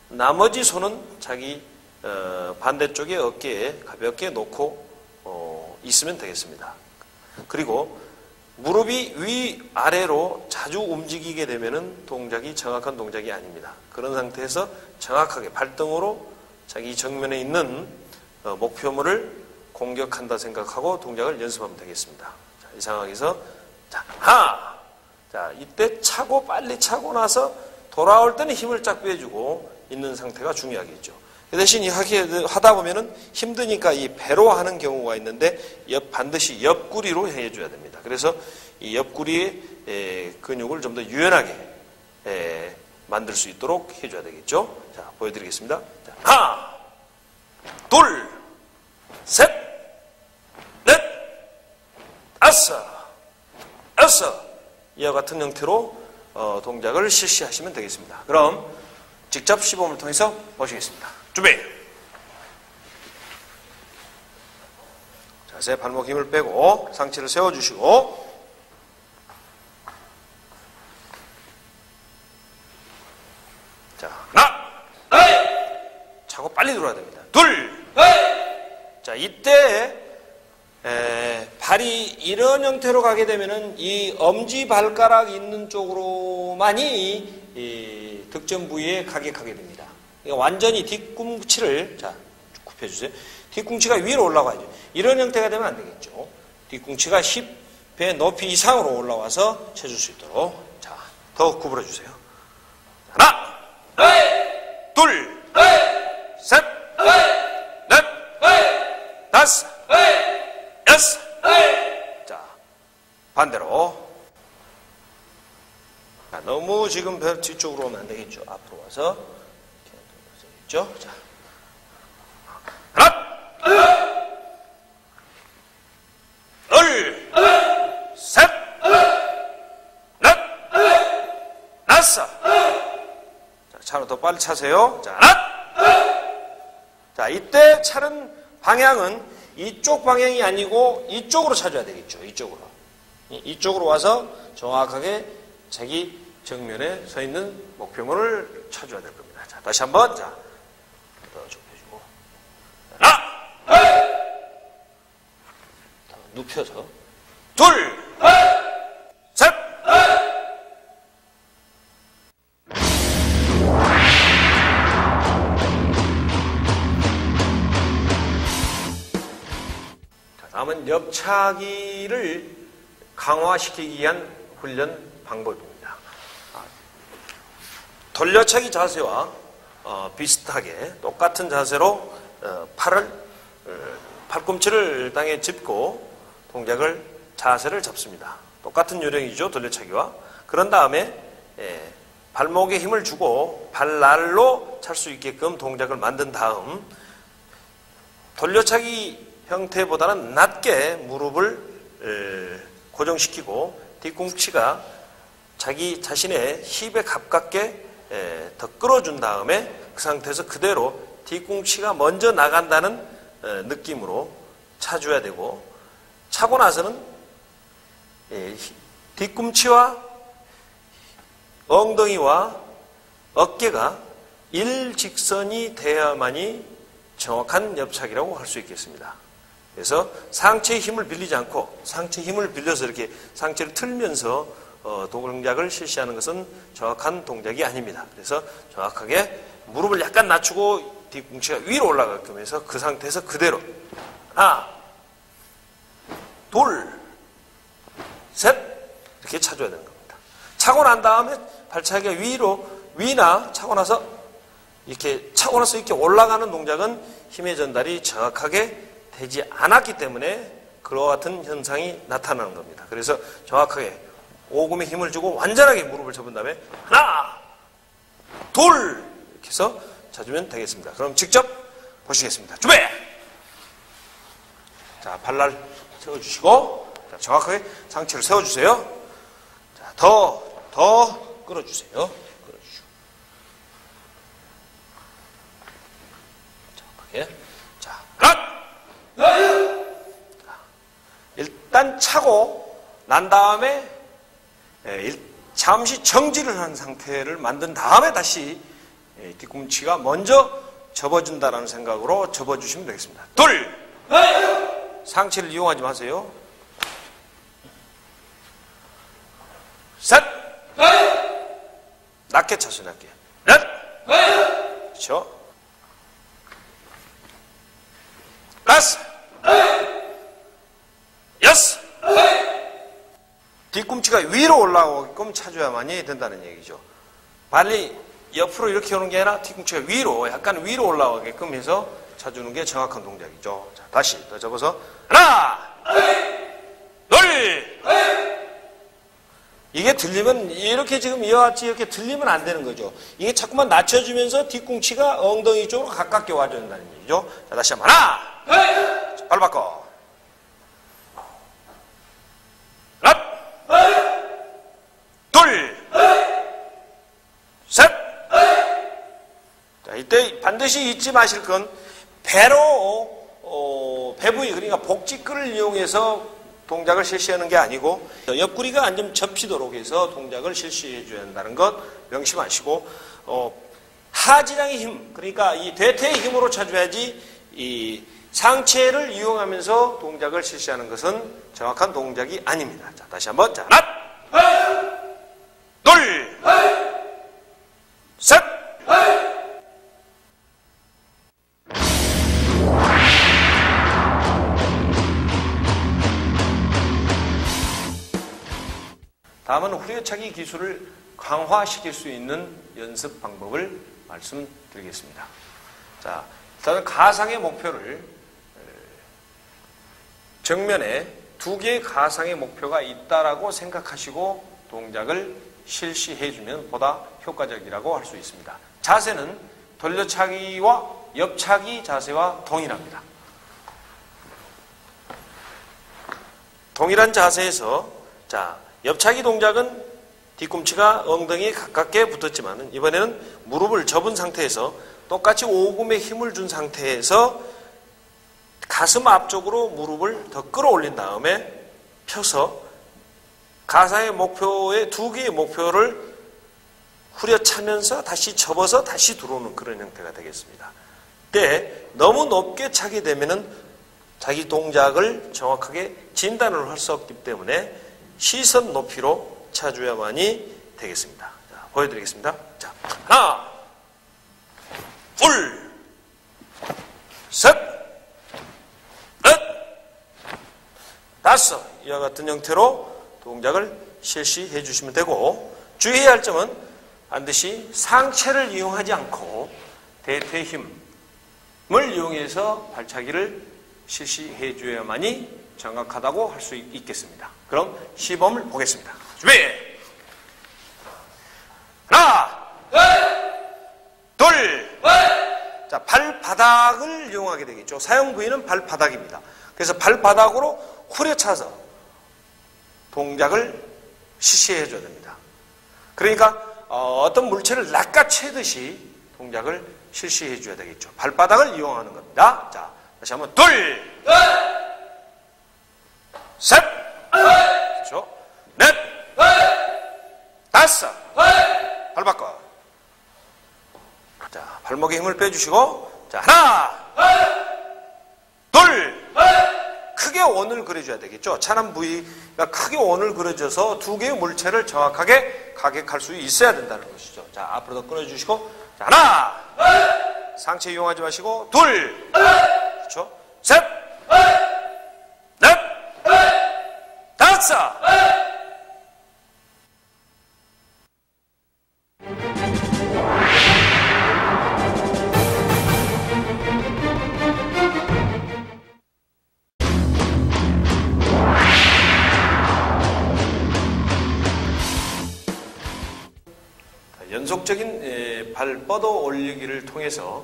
나머지 손은 자기 반대쪽에 어깨에 가볍게 놓고 있으면 되겠습니다. 그리고 무릎이 위아래로 자주 움직이게 되면은 동작이 정확한 동작이 아닙니다. 그런 상태에서 정확하게 발등으로 자기 정면에 있는 목표물을 공격한다 생각하고 동작을 연습하면 되겠습니다. 자, 이 상황에서 자, 하나. 자, 이때 차고 빨리 차고 나서 돌아올 때는 힘을 쫙 빼주고 있는 상태가 중요하겠죠. 그 대신 이렇게 하다 보면은 힘드니까 이 배로 하는 경우가 있는데 반드시 옆구리로 해줘야 됩니다. 그래서 이 옆구리의 근육을 좀 더 유연하게 만들 수 있도록 해줘야 되겠죠. 자, 보여드리겠습니다. 자, 하나, 둘, 셋, 넷, 다섯, 여섯. 이와 같은 형태로 동작을 실시하시면 되겠습니다. 그럼 직접 시범을 통해서 보시겠습니다. 준비! 자세, 발목 힘을 빼고 상체를 세워주시고 자, 하나! 차고 빨리 들어야 됩니다. 둘! 자, 이때 발이 이런 형태로 가게 되면은 이 엄지발가락 있는 쪽으로만이 이 득점 부위에 가게 됩니다. 그러니까 완전히 뒤꿈치를, 자, 굽혀주세요. 뒤꿈치가 위로 올라가야죠. 이런 형태가 되면 안 되겠죠. 뒤꿈치가 힙의 높이 이상으로 올라와서 쳐줄 수 있도록. 자, 더 구부려주세요. 하나, 둘, 셋, 넷, 다섯, 여섯. 자, 반대로. 자, 너무 지금 배 뒤쪽으로 오면 안 되겠죠. 앞으로 와서 이렇게 되겠죠. 자, 하나, 둘, 셋, 넷, 다섯. 자, 차로 더 빨리 차세요. 자, 하나. 자, 이때 차는 방향은 이쪽 방향이 아니고 이쪽으로 차줘야 되겠죠. 이쪽으로 와서 정확하게 자기 정면에 서 있는 목표물을 차줘야 될 겁니다. 자, 다시 한번. 자, 더 좁혀주고. 하나! 더 눕혀서. 둘! 셋! 다음은 옆차기를 강화시키기 위한 훈련 방법입니다. 돌려차기 자세와 비슷하게 똑같은 자세로 팔꿈치를 땅에 짚고 자세를 잡습니다. 똑같은 요령이죠. 돌려차기와. 그런 다음에 발목에 힘을 주고 발날로 찰 수 있게끔 동작을 만든 다음 돌려차기 형태보다는 낮게 무릎을 고정시키고 뒤꿈치가 자기 자신의 힙에 가깝게 더 끌어준 다음에 그 상태에서 그대로 뒤꿈치가 먼저 나간다는 느낌으로 차줘야 되고 차고 나서는 뒤꿈치와 엉덩이와 어깨가 일직선이 돼야만이 정확한 옆차기라고 할 수 있겠습니다. 그래서 상체의 힘을 빌리지 않고 상체 힘을 빌려서 이렇게 상체를 틀면서 동작을 실시하는 것은 정확한 동작이 아닙니다. 그래서 정확하게 무릎을 약간 낮추고 뒤꿈치가 위로 올라가게끔 해서 그 상태에서 그대로 하나, 둘, 셋 이렇게 차줘야 되는 겁니다. 차고 난 다음에 발차기가 위나 차고 나서 이렇게 올라가는 동작은 힘의 전달이 정확하게 되지 않았기 때문에 그와 같은 현상이 나타나는 겁니다. 그래서 정확하게 오금에 힘을 주고 완전하게 무릎을 접은 다음에 하나, 둘 이렇게 해서 차주면 되겠습니다. 그럼 직접 보시겠습니다. 준비! 자, 발날 세워주시고 자, 정확하게 상체를 세워주세요. 자, 더 끌어주세요. 끌어주시고 정확하게. 자, 하나! 일단 차고 난 다음에 잠시 정지를 한 상태를 만든 다음에 다시 뒤꿈치가 먼저 접어준다는 생각으로 접어주시면 되겠습니다. 둘! 상체를 이용하지 마세요. 셋. 낮게 차서 낮게. 넷. 그렇죠. 다섯. 여섯. 뒤꿈치가 위로 올라오게끔 차줘야만이 된다는 얘기죠. 발이 옆으로 이렇게 오는 게 아니라 뒤꿈치가 위로, 약간 위로 올라오게끔 해서 차주는 게 정확한 동작이죠. 자, 다시 더 접어서 하나, 둘. 이게 들리면 이렇게 지금 이와 같이 이렇게 들리면 안 되는 거죠. 이게 자꾸만 낮춰주면서 뒤꿈치가 엉덩이 쪽으로 가깝게 와줘야 된다는 얘기죠. 자, 다시 한번 하나, 자, 발 바꿔. 둘, 셋. 자, 이때 반드시 잊지 마실 건 배로 배 부위, 그러니까 복직근을 이용해서 동작을 실시하는 게 아니고 옆구리가 안 좀 접히도록 해서 동작을 실시해 줘야 한다는 것 명심하시고, 하지장의 힘, 그러니까 이 대퇴의 힘으로 차줘야지 이 상체를 이용하면서 동작을 실시하는 것은 정확한 동작이 아닙니다. 자, 다시 한번. 자, 하나, 둘, 셋. 다음은 후려차기 기술을 강화시킬 수 있는 연습 방법을 말씀드리겠습니다. 자, 일단은 가상의 목표를 정면에 두 개의 가상의 목표가 있다라고 생각하시고 동작을 실시해주면 보다 효과적이라고 할 수 있습니다. 자세는 돌려차기와 옆차기 자세와 동일합니다. 동일한 자세에서, 자, 옆차기 동작은 뒤꿈치가 엉덩이에 가깝게 붙었지만 이번에는 무릎을 접은 상태에서 똑같이 오금에 힘을 준 상태에서 가슴 앞쪽으로 무릎을 더 끌어올린 다음에 펴서 가상의 목표의 두 개의 목표를 후려차면서 다시 접어서 다시 들어오는 그런 형태가 되겠습니다. 근데 너무 높게 차게 되면은 자기 동작을 정확하게 진단을 할 수 없기 때문에 시선 높이로 차줘야만이 되겠습니다. 자, 보여드리겠습니다. 자, 하나, 둘, 셋, 넷, 다섯. 이와 같은 형태로 동작을 실시해 주시면 되고, 주의해야 할 점은 반드시 상체를 이용하지 않고 대퇴 힘을 이용해서 발차기를 실시해 줘야만이 정확하다고 할 수 있겠습니다. 그럼 시범을 보겠습니다. 준비! 하나! 둘! 자, 발바닥을 이용하게 되겠죠. 사용 부위는 발바닥입니다. 그래서 발바닥으로 후려차서 동작을 실시해 줘야 됩니다. 그러니까 어떤 물체를 낚아채듯이 동작을 실시해 줘야 되겠죠. 발바닥을 이용하는 겁니다. 자, 다시 한번 둘! 셋! 그렇죠? 넷! 다섯! 발 바꿔. 자, 발목에 힘을 빼주시고, 자, 하나! 둘! 크게 원을 그려줘야 되겠죠. 차남 부위가 크게 원을 그려줘서 두 개의 물체를 정확하게 가격할 수 있어야 된다는 것이죠. 자, 앞으로 더 끊어주시고, 자, 하나! 상체 이용하지 마시고, 둘! 그렇죠? 셋! 넷! 다섯! 연속적인 발 뻗어 올리기를 통해서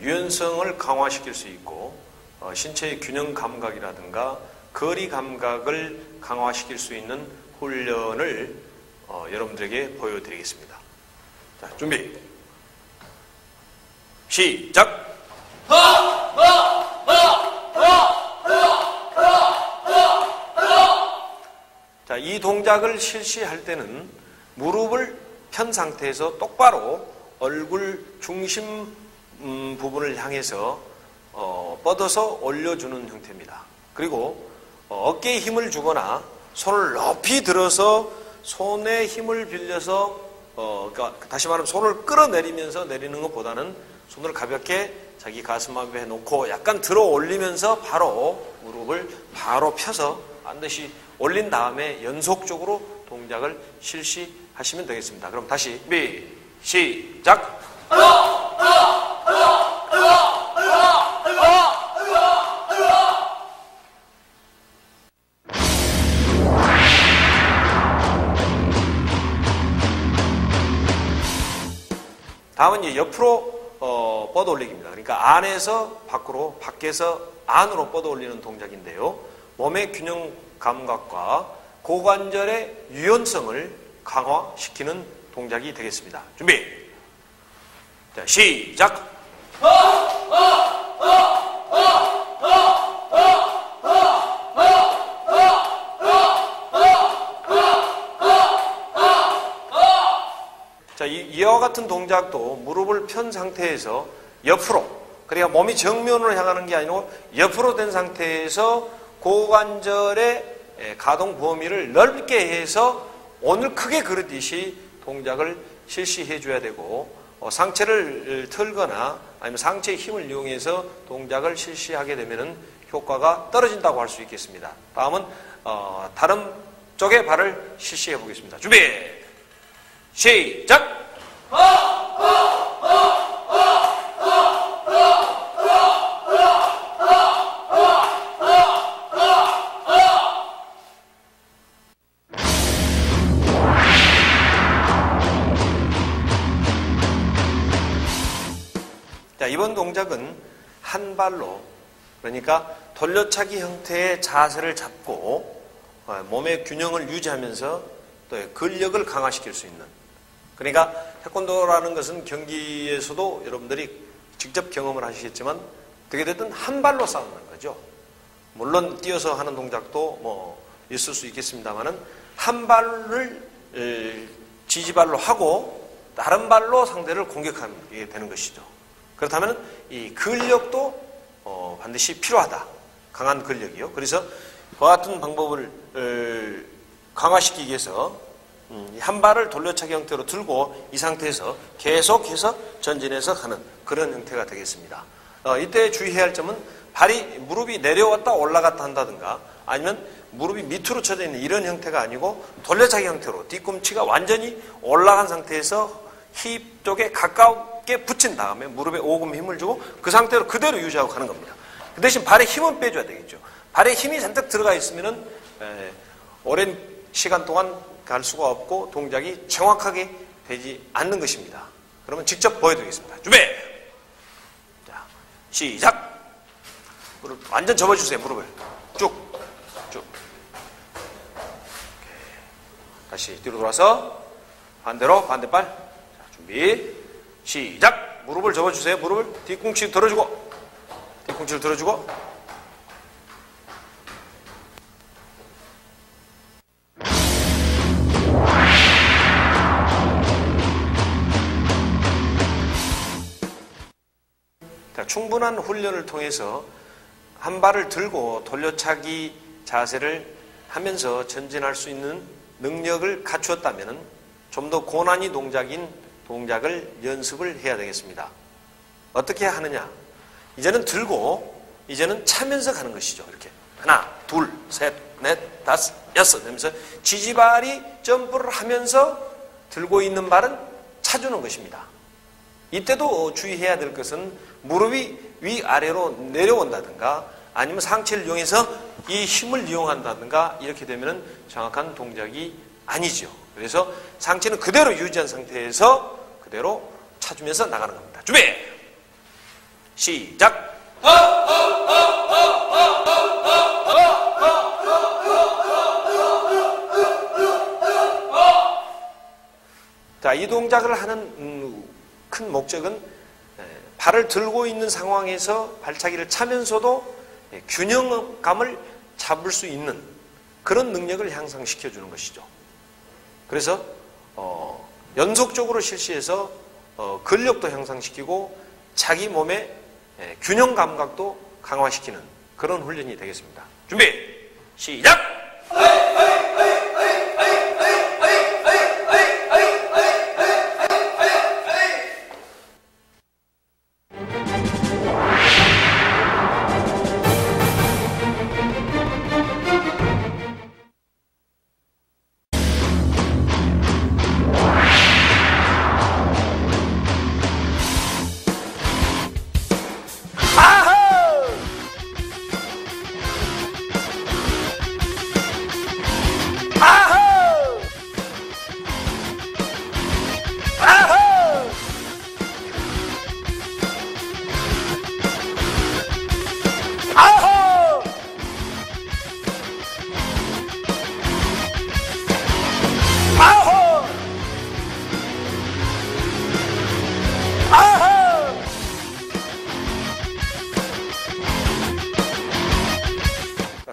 유연성을 강화시킬 수 있고, 신체의 균형 감각이라든가 거리 감각을 강화시킬 수 있는 훈련을 여러분들에게 보여드리겠습니다. 자, 준비. 시작. 자, 이 동작을 실시할 때는 무릎을 편 상태에서 똑바로 얼굴 중심 부분을 향해서 뻗어서 올려주는 형태입니다. 그리고 어깨에 힘을 주거나 손을 높이 들어서 손의 힘을 빌려서 그러니까 다시 말하면 손을 끌어내리면서 내리는 것보다는 손을 가볍게 자기 가슴 앞에 놓고 약간 들어 올리면서 바로 무릎을 바로 펴서 반드시 올린 다음에 연속적으로 동작을 실시하시면 되겠습니다. 그럼 다시 시작! 다음은 이제 옆으로 뻗어 올리기입니다. 그러니까 안에서 밖으로, 밖에서 안으로 뻗어 올리는 동작인데요. 몸의 균형 감각과 고관절의 유연성을 강화시키는 동작이 되겠습니다. 준비! 자, 시작! 자, 이와 같은 동작도 무릎을 편 상태에서 옆으로, 그러니까 몸이 정면으로 향하는 게 아니고 옆으로 된 상태에서 고관절의 가동 범위를 넓게 해서 오늘 크게 그르듯이 동작을 실시해 줘야 되고, 상체를 틀거나 아니면 상체의 힘을 이용해서 동작을 실시하게 되면 효과가 떨어진다고 할 수 있겠습니다. 다음은 다른 쪽의 발을 실시해 보겠습니다. 준비! 시작! 자, 이번 동작은 한 발로, 그러니까 돌려차기 형태의 자세를 잡고 몸의 균형을 유지하면서 또 근력을 강화시킬 수 있는, 그러니까 태권도라는 것은 경기에서도 여러분들이 직접 경험을 하시겠지만 어떻게 됐든 한 발로 싸우는 거죠. 물론 뛰어서 하는 동작도 뭐 있을 수 있겠습니다만은 한 발을 지지발로 하고 다른 발로 상대를 공격하게 되는 것이죠. 그렇다면 이 근력도 반드시 필요하다. 강한 근력이요. 그래서 그와 같은 방법을 강화시키기 위해서 한 발을 돌려차기 형태로 들고 이 상태에서 계속해서 전진해서 하는 그런 형태가 되겠습니다. 이때 주의해야 할 점은 무릎이 내려왔다 올라갔다 한다든가 아니면 무릎이 밑으로 쳐져 있는 이런 형태가 아니고 돌려차기 형태로 뒤꿈치가 완전히 올라간 상태에서 힙 쪽에 가깝게 붙인 다음에 무릎에 오금 힘을 주고 그 상태로 그대로 유지하고 가는 겁니다. 그 대신 발에 힘은 빼줘야 되겠죠. 발에 힘이 잔뜩 들어가 있으면은 오랜 시간 동안 갈 수가 없고 동작이 정확하게 되지 않는 것입니다. 그러면 직접 보여드리겠습니다. 준비! 자, 시작! 무릎 완전 접어주세요. 무릎을 쭉. 다시 뒤로 돌아서 반대로 반대발. 자, 준비 시작. 무릎을 접어주세요. 무릎을 뒤꿈치 들어주고 뒤꿈치를 들어주고 자, 충분한 훈련을 통해서 한 발을 들고 돌려차기 자세를 하면서 전진할 수 있는 능력을 갖추었다면 좀 더 고난이 동작인 동작을 연습을 해야 되겠습니다. 어떻게 하느냐? 이제는 들고 이제는 차면서 가는 것이죠. 이렇게 하나, 둘, 셋, 넷, 다섯, 여섯 하면서 지지발이 점프를 하면서 들고 있는 발은 차주는 것입니다. 이때도 주의해야 될 것은 무릎이 위아래로 내려온다든가 아니면 상체를 이용해서 이 힘을 이용한다든가 이렇게 되면 정확한 동작이 아니죠. 그래서 상체는 그대로 유지한 상태에서 그대로 차주면서 나가는 겁니다. 준비! 시작! 자, 이 동작을 하는 큰 목적은 발을 들고 있는 상황에서 발차기를 차면서도 균형감을 잡을 수 있는 그런 능력을 향상시켜주는 것이죠. 그래서 연속적으로 실시해서 근력도 향상시키고 자기 몸의 균형 감각도 강화시키는 그런 훈련이 되겠습니다. 준비! 시작!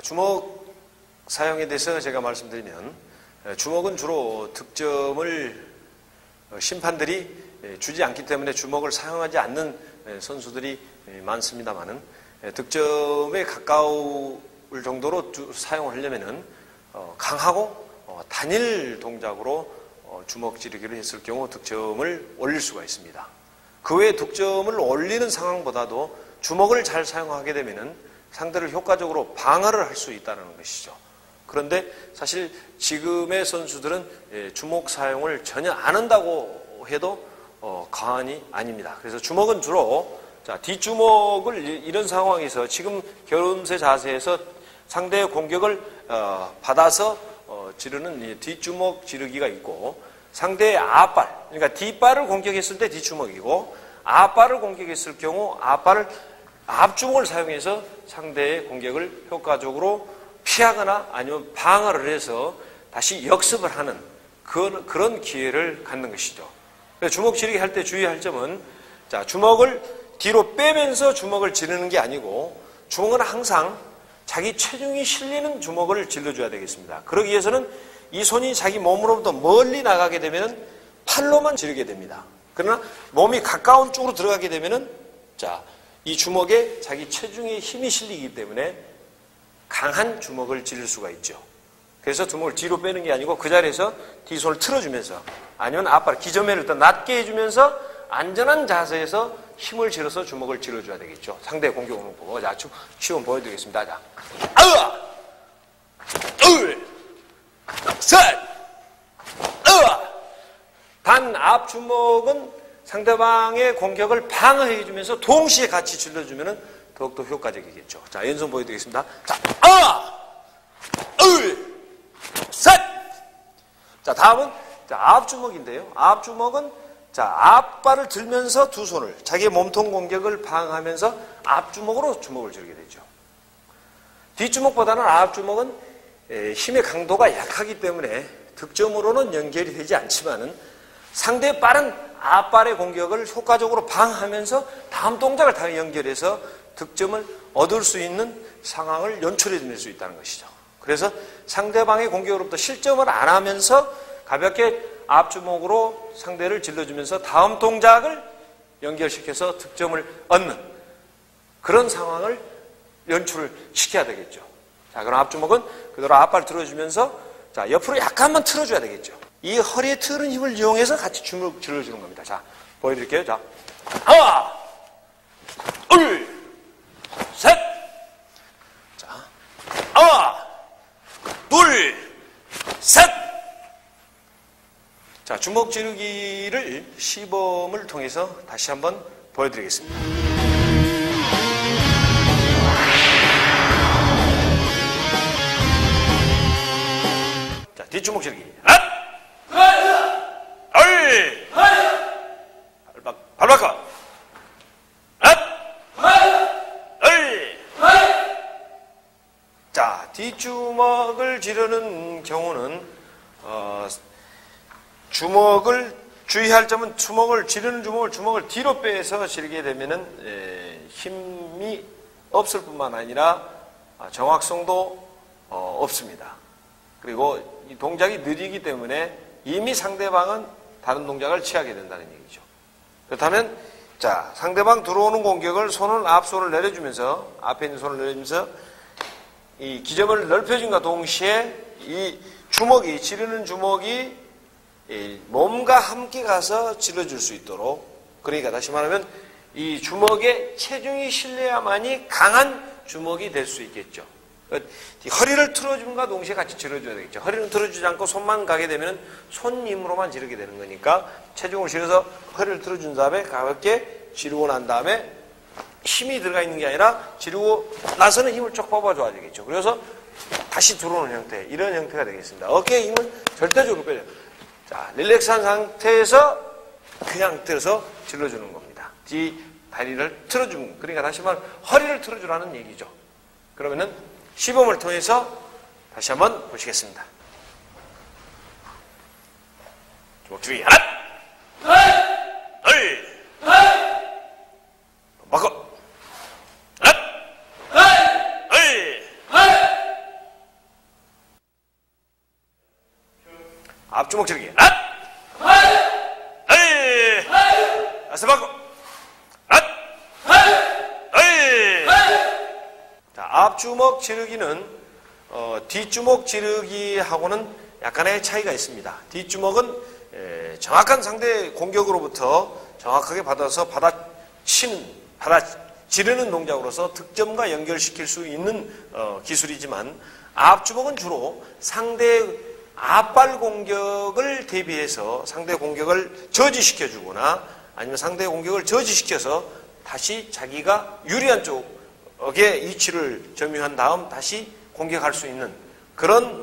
주먹 사용에 대해서 제가 말씀드리면 주먹은 주로 득점을 심판들이 주지 않기 때문에 주먹을 사용하지 않는 선수들이 많습니다만은 득점에 가까울 정도로 사용을 하려면은 강하고 단일 동작으로 주먹 지르기를 했을 경우 득점을 올릴 수가 있습니다. 그 외에 득점을 올리는 상황보다도 주먹을 잘 사용하게 되면은 상대를 효과적으로 방어를 할 수 있다는 것이죠. 그런데 사실 지금의 선수들은 주먹 사용을 전혀 안 한다고 해도 과언이 아닙니다. 그래서 주먹은 주로 뒷주먹을 이런 상황에서 지금 겨루음새 자세에서 상대의 공격을 받아서 지르는 뒷주먹 지르기가 있고 상대의 앞발, 그러니까 뒷발을 공격했을 때 뒷주먹이고 앞발을 공격했을 경우 앞주먹을 사용해서 상대의 공격을 효과적으로 피하거나 아니면 방어를 해서 다시 역습을 하는 그런 기회를 갖는 것이죠. 그래서 주먹 지르기 할 때 주의할 점은 주먹을 뒤로 빼면서 주먹을 지르는 게 아니고 주먹은 항상 자기 체중이 실리는 주먹을 질러줘야 되겠습니다. 그러기 위해서는 이 손이 자기 몸으로부터 멀리 나가게 되면 팔로만 지르게 됩니다. 그러나 몸이 가까운 쪽으로 들어가게 되면 이 주먹에 자기 체중의 힘이 실리기 때문에 강한 주먹을 지를 수가 있죠. 그래서 주먹을 뒤로 빼는 게 아니고 그 자리에서 뒤손을 틀어주면서 아니면 앞발 기저매를 더 낮게 해주면서 안전한 자세에서 힘을 실어서 주먹을 질러줘야 되겠죠. 상대의 공격을 보고. 자, 시험 보여드리겠습니다. 자, 둘, 셋, 단 앞주먹은 상대방의 공격을 방어해주면서 동시에 같이 질러주면 더욱더 효과적이겠죠. 자, 왼손 보여드리겠습니다. 자, 셋! 자, 다음은 앞주먹인데요. 앞주먹은 앞발을 들면서 두 손을 자기의 몸통 공격을 방어하면서 앞주먹으로 주먹을 지르게 되죠. 뒷주먹보다는 앞주먹은 힘의 강도가 약하기 때문에 득점으로는 연결이 되지 않지만은 상대의 빠른 앞발의 공격을 효과적으로 방어하면서 다음 동작을 다 연결해서 득점을 얻을 수 있는 상황을 연출해낼 수 있다는 것이죠. 그래서 상대방의 공격으로부터 실점을 안 하면서 가볍게 앞주먹으로 상대를 질러주면서 다음 동작을 연결시켜서 득점을 얻는 그런 상황을 연출을 시켜야 되겠죠. 자, 그럼 앞주먹은 그대로 앞발 들어주면서 옆으로 약간만 틀어줘야 되겠죠. 이 허리에 틀은 힘을 이용해서 같이 주먹 질러주는 겁니다. 자, 보여드릴게요. 자, 하나, 둘, 셋. 자, 하나, 둘, 셋. 자, 주먹 지르기를 시범을 통해서 다시 한번 보여드리겠습니다. 자, 뒷주먹 지르기. 발 바꿔. 자, 뒷주먹을 지르는 경우는 주먹을 주의할 점은 지르는 주먹을 뒤로 빼서 지르게 되면은 힘이 없을 뿐만 아니라 정확성도 없습니다. 그리고 이 동작이 느리기 때문에 이미 상대방은 다른 동작을 취하게 된다는 얘기죠. 그렇다면 상대방 들어오는 공격을 앞손을 내려주면서 앞에 있는 손을 내려주면서 이 기점을 넓혀준과 동시에 이 지르는 주먹이 몸과 함께 가서 질러줄 수 있도록, 그러니까 다시 말하면 이 주먹에 체중이 실려야만이 강한 주먹이 될 수 있겠죠. 허리를 틀어줌과 동시에 같이 질러줘야 되겠죠. 허리는 틀어주지 않고 손만 가게 되면 손 힘으로만 지르게 되는 거니까 체중을 실어서 허리를 틀어준 다음에 가볍게 지르고 난 다음에 힘이 들어가 있는 게 아니라 지르고 나서는 힘을 쭉 뽑아줘야 되겠죠. 그래서 다시 들어오는 형태, 이런 형태가 되겠습니다. 어깨에 힘을 절대적으로 빼줘요. 자, 릴렉스한 상태에서 그냥 들어서 질러주는 겁니다. 이 다리를 틀어주는, 그러니까 다시 말하면 허리를 틀어주라는 얘기죠. 그러면은 시범을 통해서 다시 한번 보시겠습니다. 주먹 주의 하나, 둘, 바꿔, 하나, 둘, 앞주먹 지르기. 아스 바꿔. 자, 앞주먹 지르기는 뒷주먹 지르기하고는 약간의 차이가 있습니다. 뒷주먹은 정확한 상대 공격으로부터 정확하게 받아서 지르는 동작으로서 득점과 연결시킬 수 있는 기술이지만 앞주먹은 주로 상대 앞발 공격을 대비해서 상대 공격을 저지시켜주거나 아니면 상대 공격을 저지시켜서 다시 자기가 유리한 쪽의 위치를 점유한 다음 다시 공격할 수 있는 그런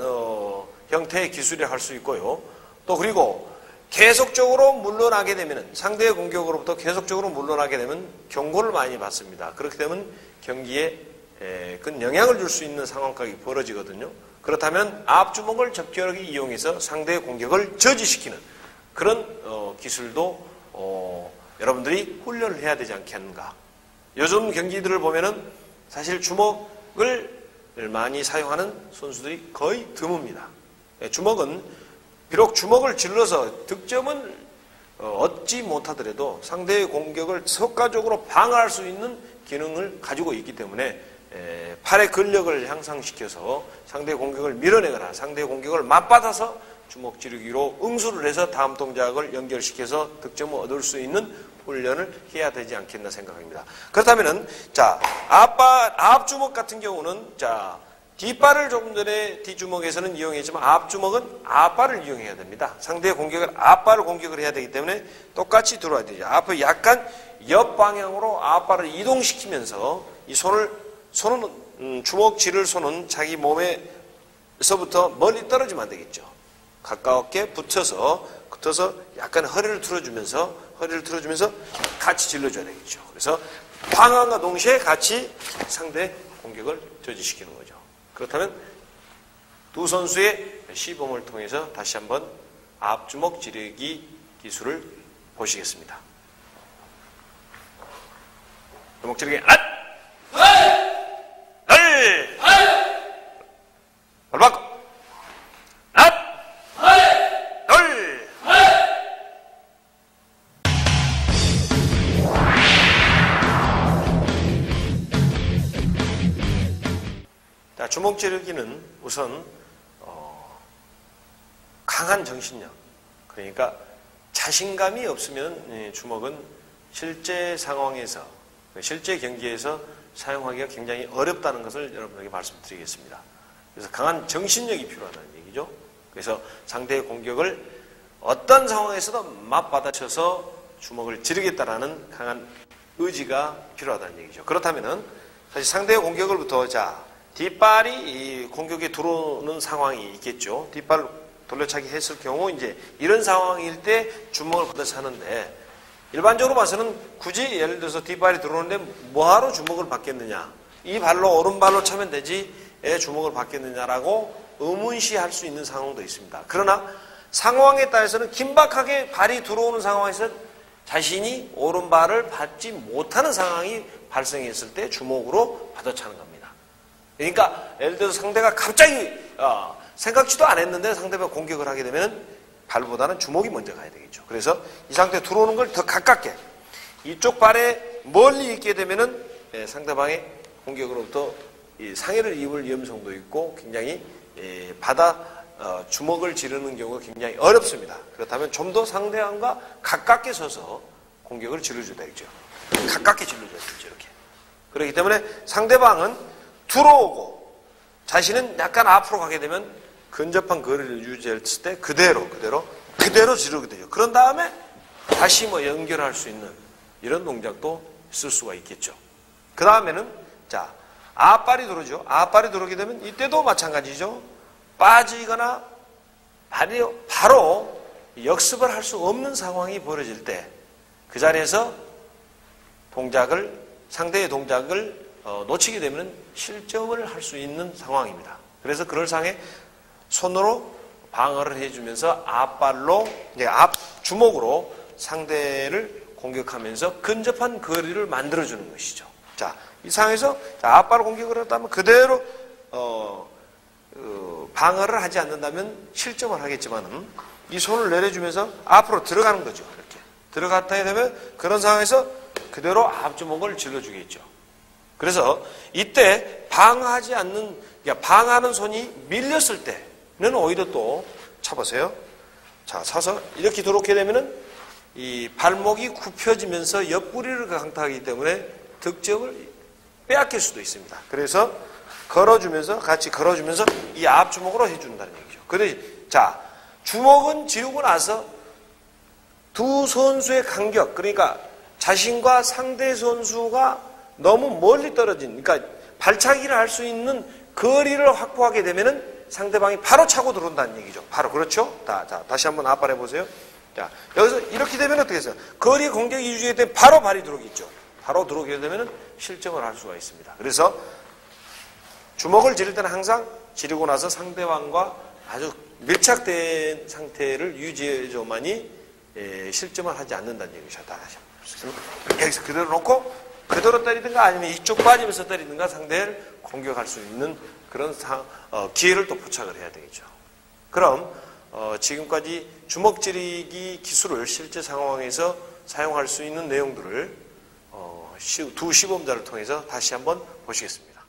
형태의 기술이라 할 수 있고요. 또 그리고 계속적으로 물러나게 되면 상대의 공격으로부터 계속적으로 물러나게 되면 경고를 많이 받습니다. 그렇게 되면 경기에 큰 영향을 줄 수 있는 상황까지 벌어지거든요. 그렇다면 앞주먹을 적절하게 이용해서 상대의 공격을 저지시키는 그런 기술도 여러분들이 훈련을 해야 되지 않겠는가. 요즘 경기들을 보면은 사실 주먹을 많이 사용하는 선수들이 거의 드뭅니다. 주먹은 비록 주먹을 질러서 득점은 얻지 못하더라도 상대의 공격을 효과적으로 방어할 수 있는 기능을 가지고 있기 때문에 팔의 근력을 향상시켜서 상대의 공격을 밀어내거나 상대의 공격을 맞받아서 주먹 지르기로 응수를 해서 다음 동작을 연결시켜서 득점을 얻을 수 있는 훈련을 해야 되지 않겠나 생각합니다. 그렇다면은 자 앞주먹 같은 경우는 자 뒷발을 조금 전에 뒷주먹에서는 이용했지만 앞주먹은 앞발을 이용해야 됩니다. 상대의 공격을 앞발을 공격을 해야 되기 때문에 똑같이 들어와야 되죠. 앞을 약간 옆방향으로 앞발을 이동시키면서 이 손은 주먹 지를 손은 자기 몸에서부터 멀리 떨어지면 안 되겠죠. 가깝게 붙어서 약간 허리를 틀어주면서 같이 질러줘야 되겠죠. 그래서 방향과 동시에 같이 상대 공격을 저지시키는 거죠. 그렇다면 두 선수의 시범을 통해서 다시 한번 앞주먹 지르기 기술을 보시겠습니다. 주먹 지르기 발 바꿔 주먹 지르기는 우선 강한 정신력, 그러니까 자신감이 없으면 주먹은 실제 상황에서, 실제 경기에서 사용하기가 굉장히 어렵다는 것을 여러분에게 말씀드리겠습니다. 그래서 강한 정신력이 필요하다는 얘기죠. 그래서 상대의 공격을 어떤 상황에서도 맞받아쳐서 주먹을 지르겠다라는 강한 의지가 필요하다는 얘기죠. 그렇다면은 사실 상대의 공격을부터 뒷발이 이 공격에 들어오는 상황이 있겠죠. 뒷발 돌려차기 했을 경우 이제 이런 상황일 때 주먹을 걷어서 하는데 일반적으로 봐서는 굳이 예를 들어서 뒷발이 들어오는데 뭐하러 주먹을 받겠느냐. 이 발로 오른발로 차면 되지 왜 주먹을 받겠느냐라고 의문시할 수 있는 상황도 있습니다. 그러나 상황에 따라서는 긴박하게 발이 들어오는 상황에서 자신이 오른발을 받지 못하는 상황이 발생했을 때 주먹으로 받아차는 겁니다. 그러니까 예를 들어서 상대가 갑자기 생각지도 안 했는데 상대가 공격을 하게 되면 발보다는 주먹이 먼저 가야 되겠죠. 그래서 이 상태에 들어오는 걸 더 가깝게 이쪽 발에 멀리 있게 되면은 상대방의 공격으로부터 상해를 입을 위험성도 있고 굉장히 주먹을 지르는 경우가 굉장히 어렵습니다. 그렇다면 좀 더 상대방과 가깝게 서서 공격을 지르줘야 되겠죠. 가깝게 질러줘야 되죠. 이렇게. 그렇기 때문에 상대방은 들어오고 자신은 약간 앞으로 가게 되면 근접한 거리를 유지했을 때 그대로 지르게 되죠. 그런 다음에 다시 연결할 수 있는 이런 동작도 쓸 수가 있겠죠. 그 다음에는 앞발이 들어오죠. 앞발이 들어오게 되면 이때도 마찬가지죠. 빠지거나 바로 역습을 할 수 없는 상황이 벌어질 때 그 자리에서 상대의 동작을 놓치게 되면 실점을 할 수 있는 상황입니다. 그래서 그럴 상에 손으로 방어를 해주면서 주먹으로 상대를 공격하면서 근접한 거리를 만들어주는 것이죠. 이 상황에서 앞발 공격을 했다면 그대로 방어를 하지 않는다면 실점을 하겠지만은 이 손을 내려주면서 앞으로 들어가는 거죠. 이렇게 들어갔다 되면 그런 상황에서 그대로 앞주먹을 질러주겠죠. 그래서 이때 방어하지 않는, 그러니까 방어하는 손이 밀렸을 때는 오히려 또 쳐보세요. 자, 서서 이렇게 들어오게 되면은 이 발목이 굽혀지면서 옆구리를 강타하기 때문에 득점을 빼앗길 수도 있습니다. 그래서 걸어주면서, 같이 걸어주면서 이 앞주먹으로 해준다는 얘기죠. 그래, 자, 주먹은 지우고 나서 두 선수의 간격, 그러니까 자신과 상대 선수가 너무 멀리 떨어진, 그러니까 발차기를 할 수 있는 거리를 확보하게 되면은 상대방이 바로 차고 들어온다는 얘기죠. 바로, 그렇죠? 자, 다시 한번 앞발 해보세요. 자, 여기서 이렇게 되면 어떻게 해서 거리 공격이 유지될 때 바로 발이 들어오겠죠. 바로 들어오게 되면 실점을 할 수가 있습니다. 그래서 주먹을 지를 때는 항상 지르고 나서 상대방과 아주 밀착된 상태를 유지해줘만이 실점을 하지 않는다는 얘기죠. 다시 한번. 여기서 그대로 놓고 그대로 때리든가 아니면 이쪽 빠지면서 때리든가 상대를 공격할 수 있는 그런 기회를 또 포착을 해야 되겠죠. 그럼 지금까지 주먹 지르기 기술을 실제 상황에서 사용할 수 있는 내용들을 두 시범자를 통해서 다시 한번 보시겠습니다.